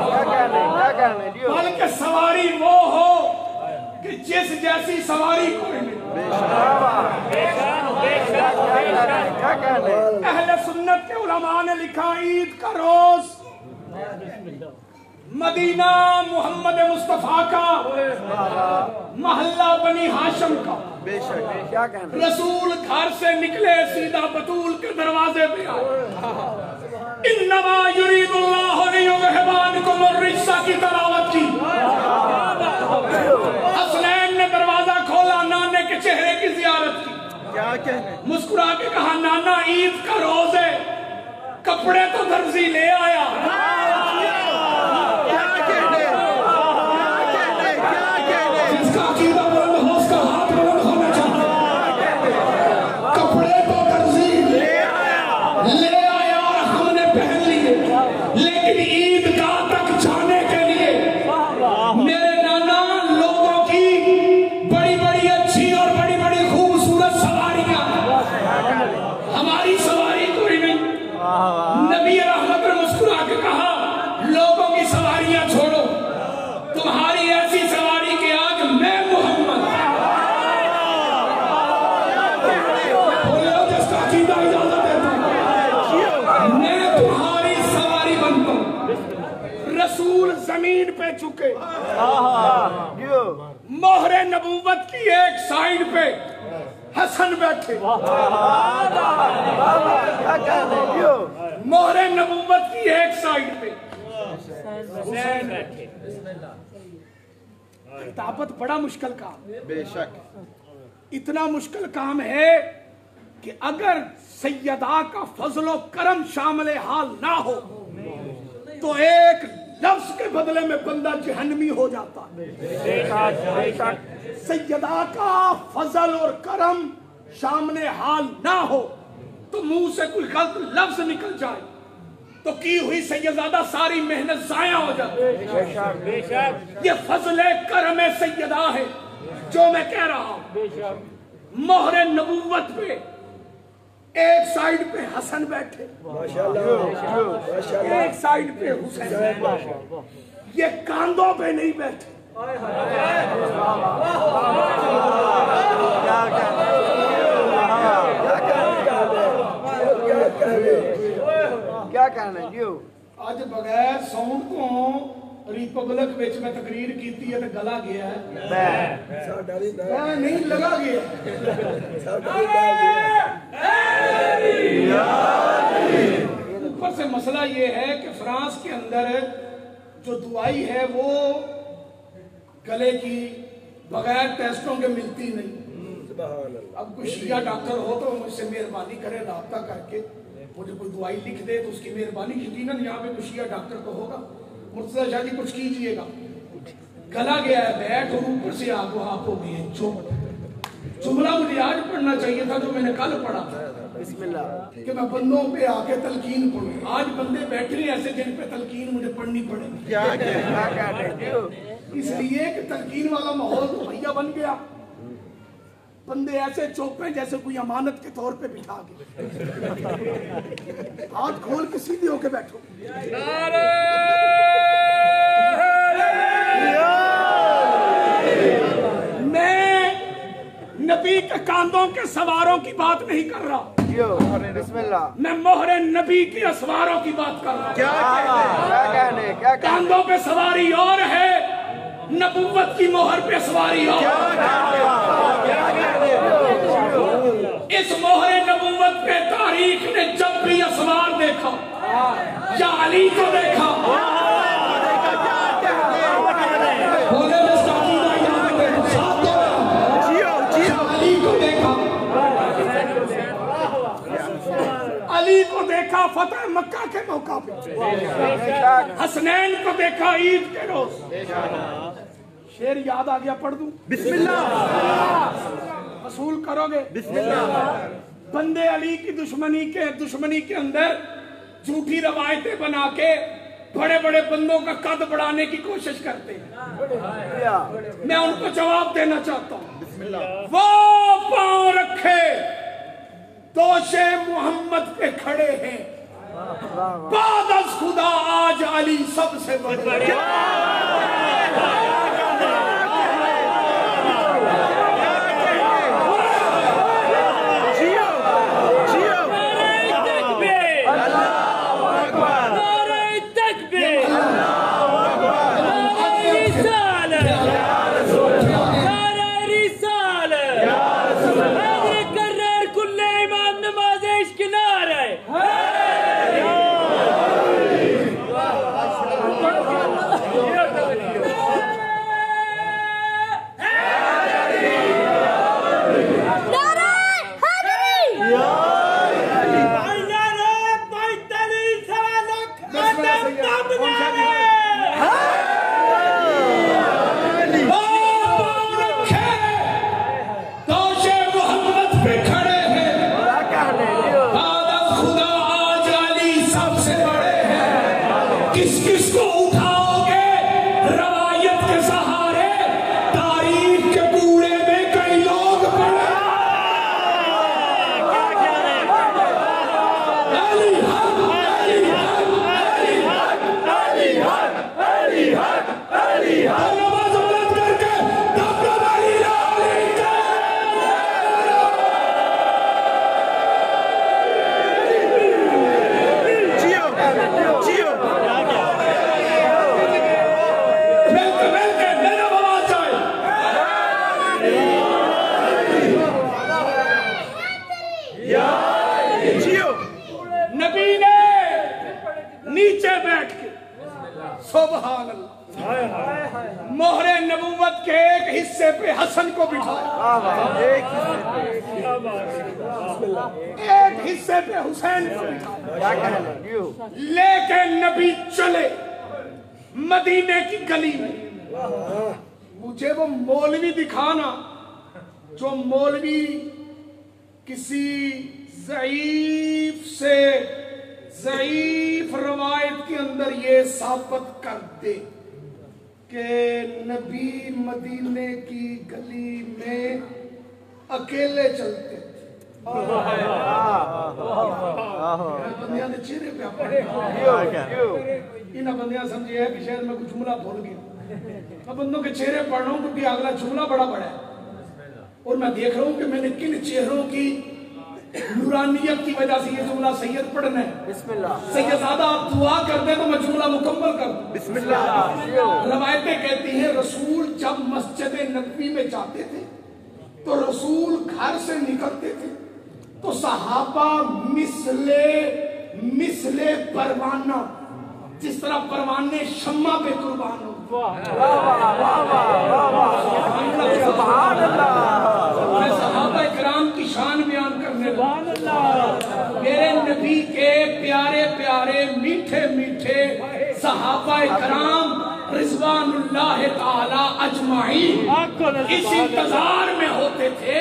کیا کہنے جیو بلکہ سواری وہ ہو کہ جس جیسی سواری کوئی نہیں. کیا کہنے اہل سنت کے علماء نے لکھا عید کا روز مدینہ محمد مصطفیٰ کا محلہ بنی ہاشم کا بے شک کیا کہنے رسول گھر سے نکلے سیدھا بطول کے دروازے پہ آئے. انما یرید اللہ لیذھب عنکم الرجس کی تلاوت کی. حسنین نے دروازہ کھولا, نانے کے چہرے کی زیارت کی, کیا کہنے مسکرا کے کہا نانا عید کا روز ہے, کپڑے تو درزی لے آیا. جس کا عقیدہ بلند ہو اس کا ہاتھ بلند ہونا چاہیے. کپڑے تو درزی لے آیا اور ہم نے پہن لیے, لیکن عید گاہ تک جانے کے لیے میرے نانا لوگوں کی بڑی بڑی اچھی اور بڑی بڑی خوبصورت سواریاں, ہماری سواری کوئی نہیں. نبی رحمت نے مسکرا کے کہا لوگوں کی سواریاں چھوڑو, تمہاری ایسی سواری کہ آج میں محمد بولو جس کا عقیدہ اجازت دیتا ہوں, میں تمہاری سواری بنتا ہوں. رسول زمین پہ چکے, جیو مہر نبوت کی ایک سائیڈ پہ حسن بیٹھے, کیا کہنے جیو مہر نبوت کی ایک سائیڈ پہ خطابت. بڑا مشکل کام, بے شک اتنا مشکل کام ہے کہ اگر سیدہ کا فضل و کرم شامل حال نہ ہو تو ایک لفظ کے بدلے میں بندہ جہنمی ہو جاتا. سیدہ کا فضل اور کرم شامل حال نہ ہو تو منہ سے کوئی غلط لفظ نکل جائے تو کی ہوئی سیدہ ساری محنت ضائع ہو جاتی. یہ فضل کرم سیدہ ہے جو میں کہہ رہا ہوں. مہر نبوت پہ ایک سائیڈ پہ حسن بیٹھے, ایک سائیڈ پہ حسین. یہ کاندھوں پہ نہیں بیٹھے, کیا کہنے جیو آج بغیر ساؤنڈ کو ریپبلک وچ میں تقریر کیتی ہے تے گلا گیا ہے, میں نہیں لگا گیا. اوپر سے مسئلہ یہ ہے کہ فرانس کے اندر جو دعائی ہے وہ گلے کی بغیر ٹیسٹوں کے ملتی نہیں. اب کوئی شیعہ ڈاکٹر ہو تو مجھ سے مہربانی کرے رابطہ کر کے مجھے کوئی دوائی لکھ دے تو اس کی مہربانی. یقیناً یہاں پہ کوئی شیعہ ڈاکٹر تو ہوگا. مرتضیٰ شاہ جی کچھ کیجئے گا, گلا گیا ہے بیٹھ اور اوپر سے آپ ہو گئے. جملہ مجھے آج پڑھنا چاہیے تھا جو میں نے کل پڑھا بسم اللہ کہ میں بندوں پہ آ کے تلقین پڑھوں. آج بندے بیٹھے ہیں ایسے جن پہ تلقین مجھے پڑھنی پڑے, کیا کہنے جیو اس لیے کہ تلقین والا ماحول مہیا بن گیا. بندے ایسے چوپے جیسے کوئی امانت کے طور پہ بٹھا کے, ہاتھ کھول کے سیدھے ہو کے بیٹھو. میں نبی کے کاندھوں کے سواروں کی بات نہیں کر رہا, جیو بسم اللہ میں مہر نبی کی اسواروں کی بات کر رہا. کیا کہنے کاندھوں پہ سواری اور ہے, نبوت کی مہر پہ سواری اور. اس مہر نبوت پہ تاریخ نے جب بھی اسوار دیکھا یا علی کو دیکھا, بولے جس کا عقیدہ یاد ہے ساتھ دو, علی کو دیکھا, علی کو دیکھا فتح مکہ کے موقع پہ, حسنین کو دیکھا عید کے روز. شعر یاد آ گیا, پڑھ دوں؟ بسم اللہ وصول کرو گے؟ بسم اللہ. بندے علی کی دشمنی کے اندر جھوٹی روایتیں بنا کے بڑے بڑے بندوں کا قد بڑھانے کی کوشش کرتے ہیں. میں ان کو جواب دینا چاہتا ہوں. وہ پاؤں رکھے دوش محمد پہ کھڑے ہیں, بعد از خدا آج علی سب سے بڑے موہر نبوت کے ایک حصے پہ حسن کو بٹھایا، ایک حصے پہ حسین کو بٹھایا، لیکن نبی چلے مدینے کی گلی میں۔ مجھے وہ مولوی دکھانا جو مولوی کسی ضعیف روایت کے اندر یہ ثابت کر دے کہ نبی مدینے کی گلی میں اکیلے چلتے تھے۔ بندیاں نے چہرے پہ اپنے انہاں بندیاں سمجھے ہے کہ شاید میں کچھ جملہ بھول گیا۔ میں بندوں کے چہرے پڑھ رہا ہوں کیونکہ اگلا جملہ بڑا بڑا ہے، اور میں دیکھ رہا ہوں کہ میں نے کن چہروں کی نورانیت کی وجہ سے یہ جملہ سید پڑھنا ہے۔ بسم اللہ سید زادہ آپ دعا کر دیں تو میں جملہ مکمل کر دوں۔ بسم اللہ۔ روایتیں کہتی ہیں رسول جب مسجد نبوی میں جاتے تھے تو رسول گھر سے نکلتے تھے تو صحابہ مثل پروانہ، جس طرح پروانے شمع پہ قربان ہو۔ سبحان اللہ۔ میں صحابہ کرام کی شان بیان کرنے لگا۔ میرے نبی کے پیارے پیارے میٹھے میٹھے صحابہ کرام رضوان اللہ تعالی اجمعین اس انتظار میں ہوتے تھے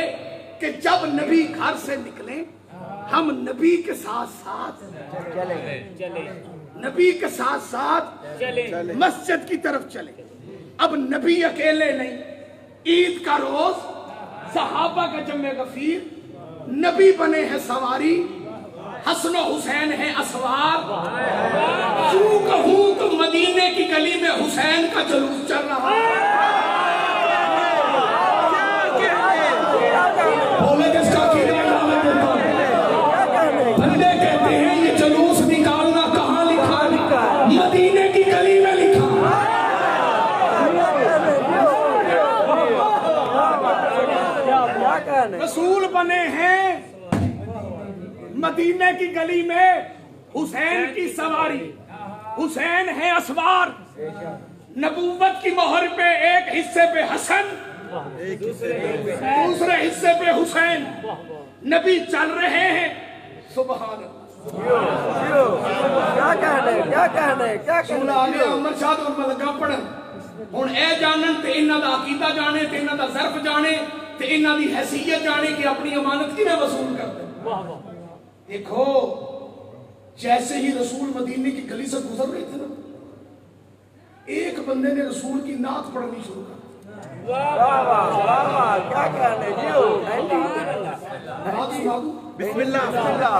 کہ جب نبی گھر سے نکلیں ہم نبی کے ساتھ ساتھ نبی کے ساتھ ساتھ مسجد کی طرف چلے۔ اب نبی اکیلے نہیں، عید کا روز صحابہ کا جمع غفیر، نبی بنے ہیں سواری، حسن و حسین ہیں اسوار۔ کیوں کہوں تو مدینے کی گلی میں حسین کا جلوس چل رہا ہے۔ بولے جس کا کیلے علامت دیتا ہے، بندے کہتے ہیں یہ جلوس نکالنا کہاں لکھا؟ مدینے کی گلی میں لکھا۔ رسول بنے ہیں مدینے کی گلی میں، حسین کی سواری، حسین ہے اسوار۔ نبوت کی مہر پہ ایک حصے پہ حسن، دوسرے حصے پہ حسین، نبی چل رہے ہیں۔ سبحان اللہ۔ کیا کہنے سنانے عمر شاہ اور ملکہ پڑھن ہن اے جانن تے انہاں دا عقیدہ جانے تے انہاں دا ظرف جانے تے انہاں دی حیثیت جانے کہ اپنی امانت کیویں وصول کرتے۔ دیکھو جیسے ہی رسول مدینے کی گلی سے گزر رہے تھے نا، ایک بندے نے رسول کی نعت پڑھنی شروع کر دی۔ کیا کہنے بسم اللہ بسم اللہ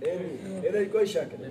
ਇਹਦਾ ਕੋਈ ਸ਼ੱਕ ਨਹੀਂ।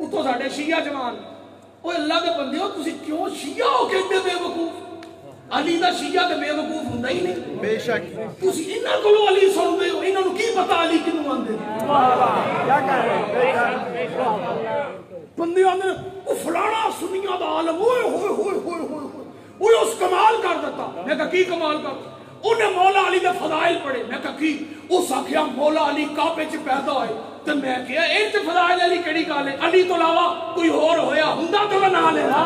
اتوں ساڈے شیعہ جوان وہ اللہ دے بندے ہو تسی کیوں شیعہ ہو کے اتنے بے وقوف علی دا شیعہ تے بے وقوف ہوندا ہی نہیں بے شک تسی انہاں کولوں علی سنتے ہو انہاں نوں کی پتہ علی کینوں آندے کیا کہہ رہے ہیں بندے آندے او فلانا سنیاں دا عالم اوئے ہوئے ہوئے ہوئے ہوئے اوئے اس کمال کر دیتا میں کہا کی کمال کر انہیں مولا علی دے فضائل پڑھے میں کہا کی اس آکھیا مولا علی کعبے چ پیدا ہوئے تو میں کہا ایک تے فضائل علی کیڑی گل ہے علی تو علاوہ کوئی اور ہویا ہوندا تو میں نہ لینا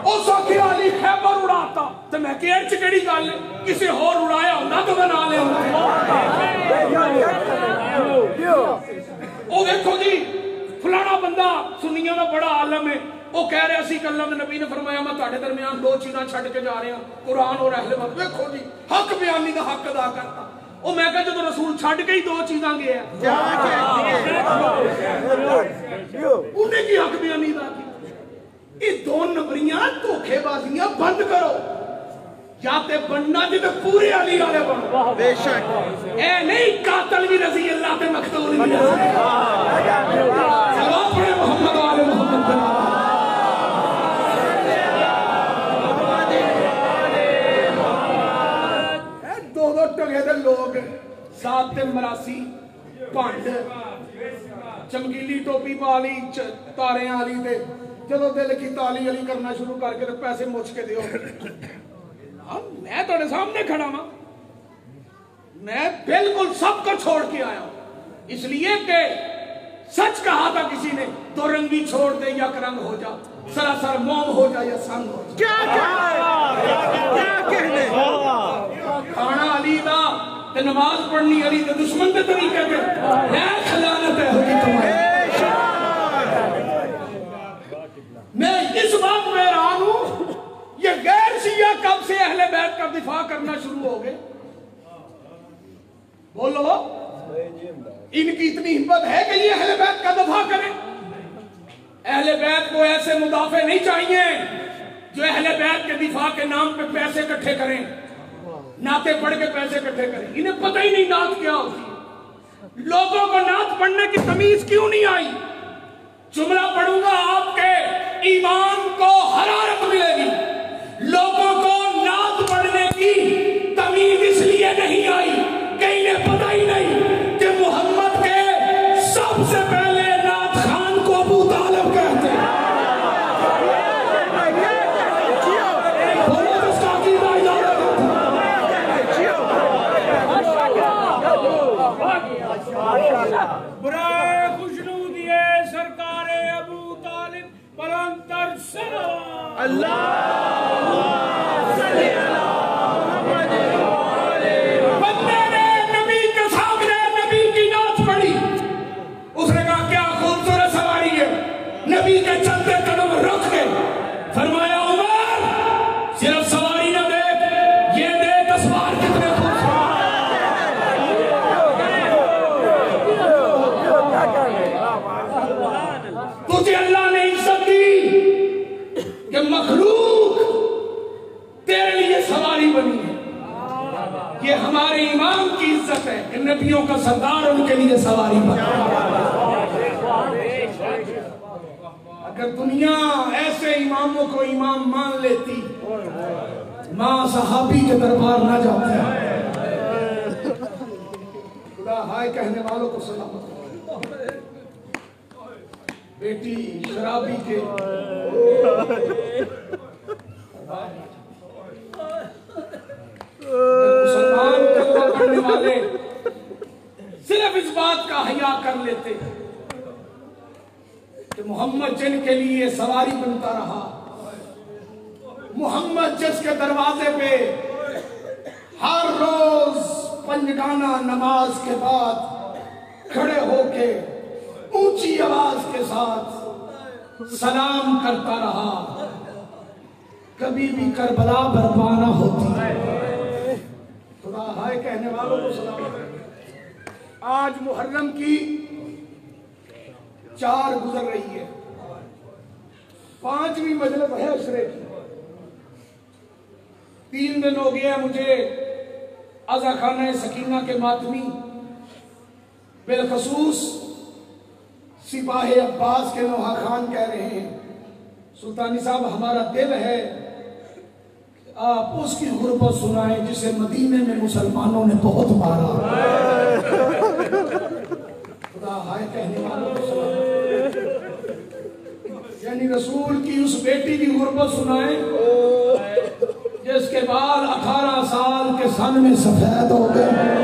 اس آکھیا علی خیبر اڑاتا تو میں کہا ایک کیڑی گل ہے کسی اور اڑایا ہوندا تو میں نہ لینا او دیکھو جی فلانا بندہ سنیاں دا بڑا عالم ہے وہ کہہ رہے اسی کہ اللہ نبی نے فرمایا میں تہاڈے درمیان دو چیزاں چھڈ کے جا رہے ہاں قرآن اور اہل بیت دیکھو جی حق بیانی دا حق ادا کرتا وہ میں کہا جدوں رسول چھڈ کے ہی دو چیزاں گیا انہیں کی حق بیانی دا کی یہ دو نمبریاں دھوکھے بازیاں بند کرو یا تے بننا جی تے پورے علی والے بنو بے شک اے نہیں قاتل بھی رضی اللہ تے مقتول بھی رضی سلام پڑھے محمد والے محمد دو ٹگے دے لوگ ساتھ تے مراسی پانڈ چمکیلی ٹوپی پالی تارے آلی دے جدو دل کی تالی علی کرنا شروع کر کے پیسے مچ کے دیو میں تھوڑے سامنے کھڑا ہوں میں بالکل سب کو چھوڑ کے آیا ہوں اس لیے کہ سچ کہا تھا کسی نے دو رنگی چھوڑ دے یا رنگ ہو جا سراسر موم ہو جا یا سنگ ہو جا کیا کہنے کھانا علی دا تے نماز پڑھنی علی دے دشمن دے طریقے پہ ہے خلانت ہے ہوگی تمہاری میں اس بات میں حیران ہوں یہ غیر شیعہ کب سے اہل بیت کا دفاع کرنا شروع ہو گئے بولو ان کی اتنی ہمت ہے کہ یہ اہل بیت کا دفاع کریں اہل بیت کو ایسے مدافع نہیں چاہیے جو اہل بیت کے دفاع کے نام پہ پیسے اکٹھے کریں نعتیں پڑھ کے پیسے اکٹھے کریں انہیں پتہ ہی نہیں نعت کیا ہوتی لوگوں کو نعت پڑھنے کی تمیز کیوں نہیں آئی جملہ پڑھوں گا آپ کے ایمان کو حرارت ملے گی لوگوں کو نعت پڑھنے کی تمیز اس لیے نہیں آئی کہ انہیں پتہ ہی نہیں کہ محمد کے سب سے پہلے نعت خان کو ابو طالب کہتے ہیں بولو اس کا عقیدہ اجازت برائے خوشنودی سرکار ابو طالب پرانتر سلام اللہ صلی بندے نے نبی کے سامنے نبی کی نعت پڑھی اس نے کہا کیا خوبصورت سواری ہے نبی کے چلتے قدم رکھ کے فرمایا عمر صرف سواری نہ دیکھ یہ دیکھ اسوار کتنے تجھے اللہ نے عزت دی کہ مخلوق تیرے لیے سواری بنی ہے یہ ہمارے امام کی عزت ہے کہ نبیوں کا سردار ان کے لیے سواری بنا اگر دنیا ایسے اماموں کو امام مان لیتی ماں صحابی کے دربار نہ جاتے خدا ہائے کہنے والوں کو سلامت بیٹی شرابی کے مسلمان کلمہ پڑھنے والے صرف اس بات کا حیا کر لیتے کہ محمد جن کے لیے سواری بنتا رہا محمد جس کے دروازے پہ ہر روز پنجگانہ نماز کے بعد کھڑے ہو کے اونچی آواز کے ساتھ سلام کرتا رہا کبھی بھی کربلا برپا نہ ہوتی خدا ہائے کہنے والوں کو سلام آج محرم کی 4 گزر رہی ہے 5ویں مجلس ہے عشرے کی 3 دن ہو گیا مجھے عزا خانہ سکینہ کے ماتمی بالخصوص سپاہ عباس کے نوحہ خان کہہ رہے ہیں سلطانی صاحب ہمارا دل ہے کہ آپ اس کی غربت سنائیں جسے مدینے میں مسلمانوں نے بہت مارا. خدا ہائے کہنے والوں کو سلام. یعنی رسول کی اس بیٹی کی غربت سنائیں جس کے بال 18 سال کے سن میں سفید ہو گئے.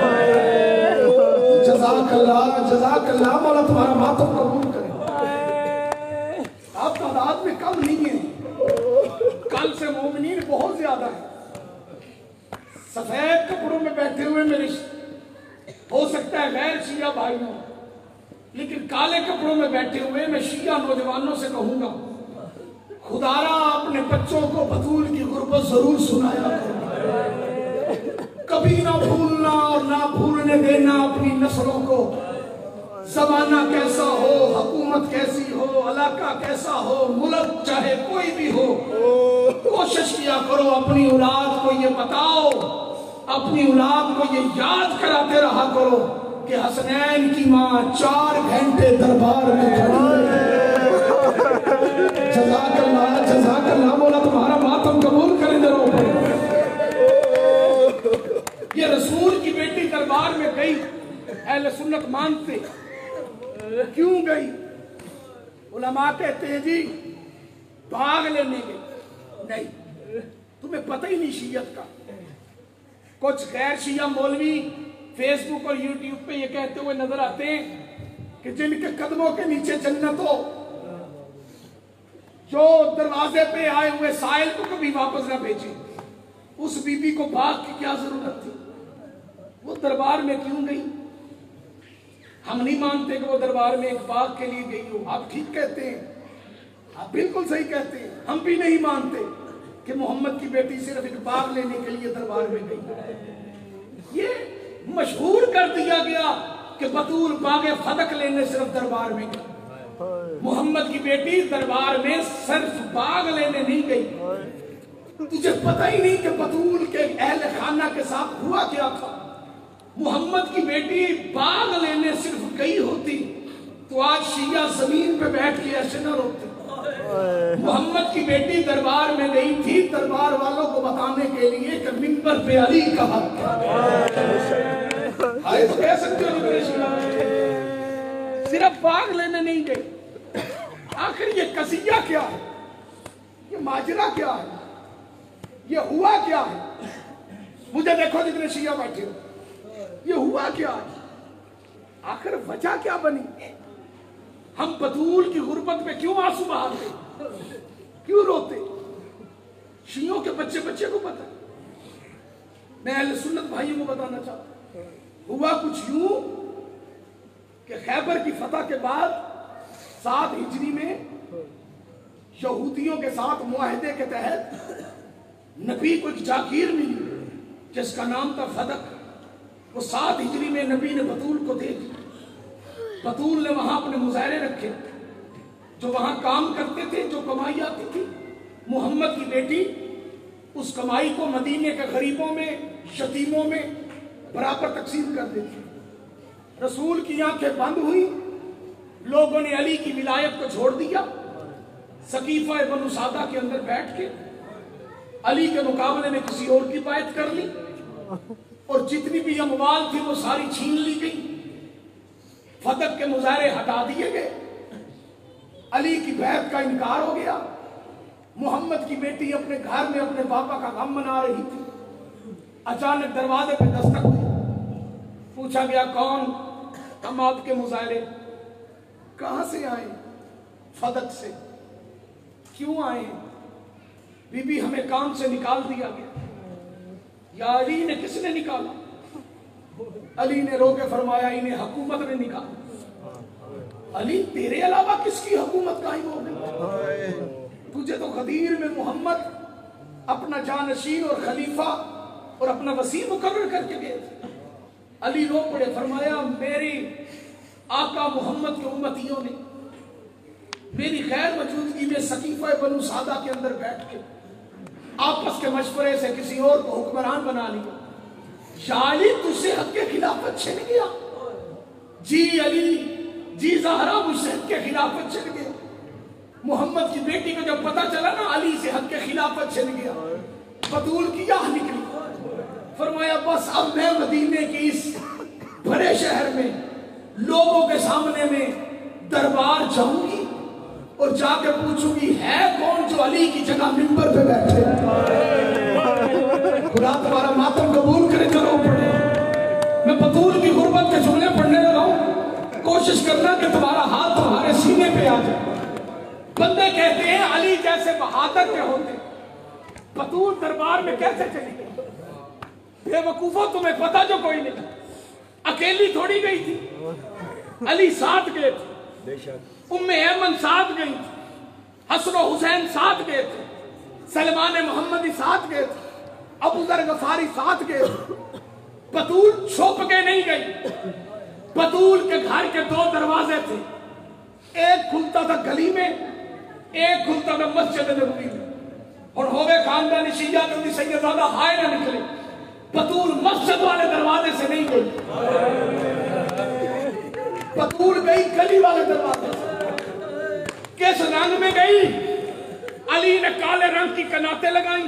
جزاک اللہ مولا تمہارا ماتم قبول کرے. آپ تعداد میں کم نہیں ہیں, کل سے مومنین بہت زیادہ ہیں. سفید کپڑوں میں بیٹھے ہوئے میرے ہو سکتا ہے غیر شیعہ بھائی ہوں, لیکن کالے کپڑوں میں بیٹھے ہوئے میں شیعہ نوجوانوں سے کہوں گا خدا را اپنے بچوں کو بطول کی غربت ضرور سنایا کرو. کبھی نہ بھولنا اور نہ بھولنے دینا اپنی نسلوں کو. زمانہ کیسا ہو, حکومت کیسی ہو, علاقہ کیسا ہو, ملک چاہے کوئی بھی ہو, کوشش کیا کرو اپنی اولاد کو یہ بتاؤ, اپنی اولاد کو یہ یاد کراتے رہا کرو کہ حسنین کی ماں 4 گھنٹے دربار میں کھڑی ہے. جزاک اللہ مولا تمہارا ماتم قبول کرے دروں پر. یہ رسول کی بیٹی دربار میں گئی, اہل سنت مانتے. کیوں گئی؟ علماء کہتے ہیں جی بھاگ لینے گئی. نہیں, تمہیں پتہ ہی نہیں شیعت کا. کچھ غیر شیعہ مولوی فیس بک اور یوٹیوب پہ یہ کہتے ہوئے نظر آتے ہیں کہ جن کے قدموں کے نیچے جنت ہو, جو دروازے پہ آئے ہوئے سائل کو کبھی واپس نہ بھیجے, اس بی بی کو بھاگ کی کیا ضرورت تھی؟ وہ دربار میں کیوں گئی؟ ہم نہیں مانتے کہ وہ دربار میں ایک باغ کے لیے گئی ہو. آپ ٹھیک کہتے ہیں, آپ بالکل صحیح کہتے ہیں. ہم بھی نہیں مانتے کہ محمد کی بیٹی صرف ایک باغ لینے کے لیے دربار میں گئی. یہ مشہور کر دیا گیا کہ بطول باغ فدق لینے صرف دربار میں گئی. محمد کی بیٹی دربار میں صرف باغ لینے نہیں گئی. تجھے پتہ ہی نہیں کہ بطول کے اہل خانہ کے ساتھ ہوا کیا تھا. محمد کی بیٹی باغ لینے صرف گئی ہوتی تو آج شیعہ زمین پہ بیٹھ کے ایسے نہ روتے. محمد کی بیٹی دربار میں گئی تھی دربار والوں کو بتانے کے لیے کہ منبر پہ علی کا حق ہے. تو کہہ سکتے ہو میرے شیعہ صرف باغ لینے نہیں گئی. آخر یہ قضیہ کیا ہے, یہ ماجرا کیا ہے, یہ ہوا کیا ہے؟ مجھے دیکھو جتنے شیعہ بیٹھے ہو, یہ ہوا کیا ہے؟ آخر وجہ کیا بنی؟ ہم بطول کی غربت میں کیوں آنسو بہاتے, کیوں روتے؟ شیعوں کے بچے کو پتہ. میں اہل سنت بھائیوں کو بتانا چاہتا ہوں, ہوا کچھ یوں کہ خیبر کی فتح کے بعد 7 ہجری میں یہودیوں کے ساتھ معاہدے کے تحت نبی کو ایک جاگیر ملی جس کا نام تھا فدق. وہ 7 ہجری میں نبی نے بطول کو دے دی. بطول نے وہاں اپنے مظاہرے رکھے, جو وہاں کام کرتے تھے, جو کمائی آتی تھی. محمد کی بیٹی اس کمائی کو مدینے کے غریبوں میں, یتیموں میں برابر تقسیم کر دیتی. رسول کی آنکھیں بند ہوئی, لوگوں نے علی کی ولایت کو چھوڑ دیا, سقیفہ بنو سادہ کے اندر بیٹھ کے علی کے مقابلے میں کسی اور کی بیعت کر لی, اور جتنی بھی اموال تھی وہ ساری چھین لی گئی. فتح کے مظاہرے ہٹا دیے گئے, علی کی بیعت کا انکار ہو گیا. محمد کی بیٹی اپنے گھر میں اپنے پاپا کا غم منا رہی تھی. اچانک دروازے پہ دستک ہوئی, پوچھا گیا کون؟ ہم آپ کے مظاہرے. کہاں سے آئے؟ فدق سے. کیوں آئے؟ بی بی ہمیں کام سے نکال دیا گیا. یا علی نے کس نے نکالا؟ علی نے رو کے فرمایا انہیں حکومت نے نکالا. علی تیرے علاوہ کس کی حکومت قائم ہو گئی؟ تجھے تو غدیر میں محمد اپنا جانشین اور خلیفہ اور اپنا وسیع مقرر کر کے گئے تھے. علی رو پڑے, فرمایا میری آقا محمد کے امتیوں نے میری غیر موجودگی میں سقیفہ بنو سادہ کے اندر بیٹھ کے آپس کے مشورے سے کسی اور کو حکمران بنا لیا. یا علی تجھ سے حق کے خلافت چھن گیا, جی علی جی زہرا مجھ سے حق کے خلافت چھن گیا. محمد کی بیٹی کو جب پتا چلا نا علی سے حق کے خلافت چھن گیا, بطول کی آہ نکلی. فرمایا بس اب میں مدینے کی اس بڑے شہر میں لوگوں کے سامنے میں دربار جاؤں گی اور جا کے پوچھوں گی ہے کون جو علی کی جگہ منبر پہ بیٹھے. خدا تمہارا ماتم قبول کرے. چلو پڑھے, میں بطول کی غربت کے جملے پڑھنے لگا ہوں. کوشش کرنا کہ تمہارا ہاتھ تمہارے سینے پہ آ جائے. بندے کہتے ہیں علی جیسے بہادر کے ہوتے, بطول دربار میں کیسے چلی گئی؟ بے وقوفوں تمہیں پتا جو کوئی نہیں, اکیلی تھوڑی گئی تھی. علی ساتھ گئے تھے, بے شک ام ایمن ساتھ گئی تھی, حسن و حسین ساتھ گئے تھے, سلمان محمدی ساتھ گئے تھے, ابو ذر غفاری ساتھ گئے تھے. بطول چھپ کے نہیں گئی. بطول کے گھر کے 2 دروازے تھے, ایک کھلتا تھا گلی میں, ایک کھلتا تھا مسجد نبوی میں. اور ہوئے خاندانی شیعہ کے اندی سیدزادہ ہائے نہ نکلے. بطول مسجد والے دروازے سے نہیں گئی, بطول گئی گلی والے دروازے سے. کس رنگ میں گئی؟ علی نے کالے رنگ کی کناتیں لگائیں,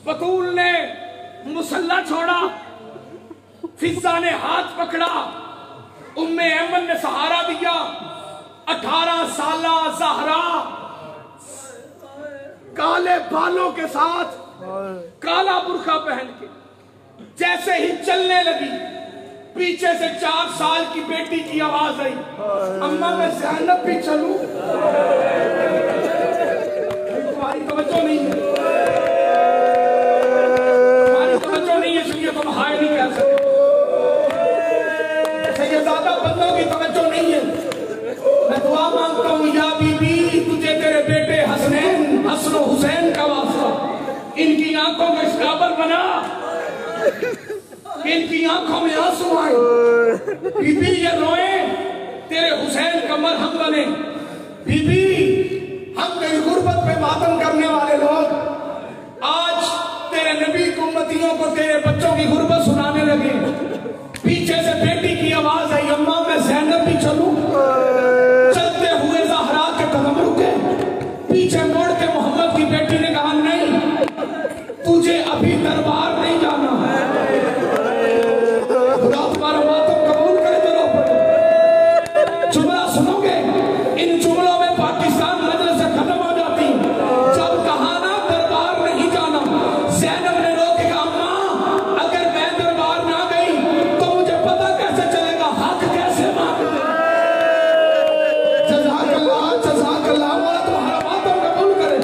بطول نے مسلح چھوڑا, فضہ نے ہاتھ پکڑا, ام ایمن نے سہارا دیا. 18 سالہ زہرا کالے بالوں کے ساتھ, کالا برقع پہن کے جیسے ہی چلنے لگی, پیچھے سے 4 سال کی بیٹی کی آواز آئی, اماں میں زینب بھی چلوں. تمہاری توجہ نہیں ہے, تمہاری توجہ نہیں ہے, اس لیے تم ہائے نہیں کہہ سکتے. سیدزادہ بندوں کی توجہ نہیں ہے. میں دعا مانگتا ہوں یا بی بی تجھے تیرے بیٹے حسنین حسن و حسین کا واسطہ, ان کی آنکھوں کو اس قابل بنا ان کی آنکھوں میں آنسو آئے. بی بی یہ روئیں تیرے حسین کا مرہم بنے. بی بی ہم تیری غربت پہ ماتم کرنے والے لوگ آج تیرے نبی کی امتیوں کو تیرے بچوں کی غربت سنانے لگے. پیچھے سے بیٹی کی آواز آئی, اماں میں زینب بھی چلوں. چلتے ہوئے زہرا کے قدم رکے, پیچھے موڑ کے محمد کی بیٹی نے کہا نہیں, تجھے ابھی دربار نہیں جانا. خدا تمہارا ماتم قبول کرے. چلو پڑھے, جملہ سنو گے, ان جملوں میں پاکستان مجلس سے ختم ہو جاتی. جب کہا نا دربار نہیں جانا, زینب نے رو کے کہا اماں اگر میں دربار نہ گئی تو مجھے پتا کیسے چلے گا حق کیسے مانگتے. جزاک اللہ مولا تمہارا ماتم قبول کرے.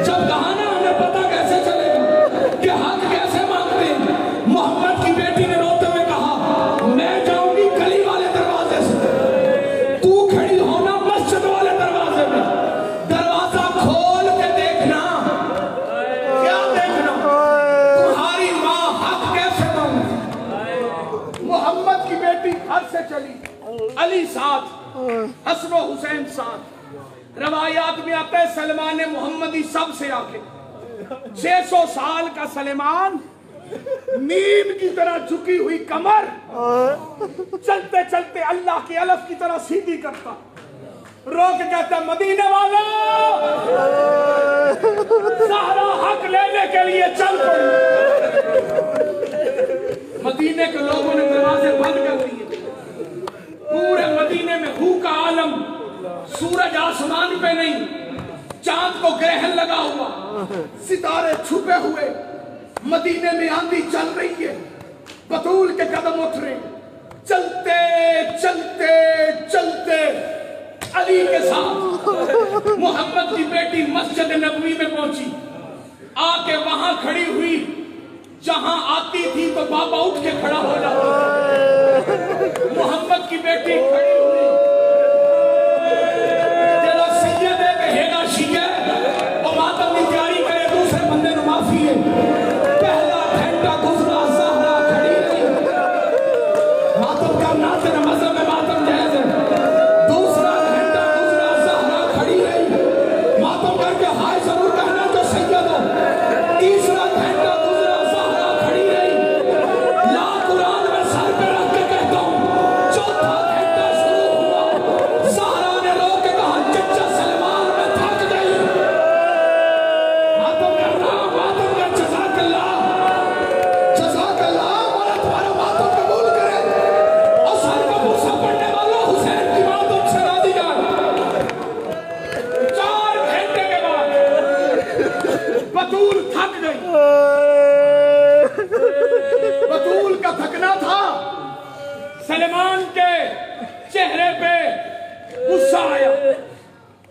جب کہا نا ہمیں پتا کیسے چلے گا کہ حق کیسے مانگتے, محمد کی بیٹی نے روتے ہوئے کہا میں جاؤں گی گلی والے دروازے سے, تو کھڑی ہونا مسجد والے دروازے میں. دروازہ کھول کے دیکھنا. کیا دیکھنا؟ تمہاری ماں حق کیسے مانگتی. محمد کی بیٹی گھر سے چلی, علی ساتھ, حسن و حسین ساتھ. روایات میں آتا ہے سلمان محمدی سب سے آگے. 600 سال کا سلیمان, نیم کی طرح جھکی ہوئی کمر, چلتے چلتے اللہ کے الف کی طرح سیدھی کرتا, رو کے کہتا مدینے والا زہرا حق لینے کے لیے چل پڑی. مدینے کے لوگوں نے دروازے بند کر دیے. پورے مدینے میں بھوک کا عالم, سورج آسمان پہ نہیں, چاند کو گرہن لگا ہوا, ستارے چھپے ہوئے. مدینے میں آندھی چل رہی ہے, بطول کے قدم اٹھ رہے, چلتے چلتے چلتے علی کے ساتھ محمد کی بیٹی مسجد نبوی میں پہنچی. آ کے وہاں کھڑی ہوئی, جہاں آتی تھی تو بابا اٹھ کے کھڑا ہو جاتا. محمد کی بیٹی کھڑی ہوئی, تیرا سید ہے کہے گا شیعہ, اور ماتم کی تیاری کرے دوسرے بندے نو معافی ہے. پہلا گھنٹہ گزرا, زہرا کھڑی رہی. ماتم کرنا تیرے مذہب میں ماتم جائز ہے. دوسرا گھنٹہ گزرا, زہرا کھڑی رہی. ماتم کر کے ہائے ضرور کہنا جو سید ہو. تیسرا گھنٹہ گزرا, زہرا کھڑی رہی. لا قرآن میں سر پہ رکھ کے کہتا ہوں جو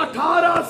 18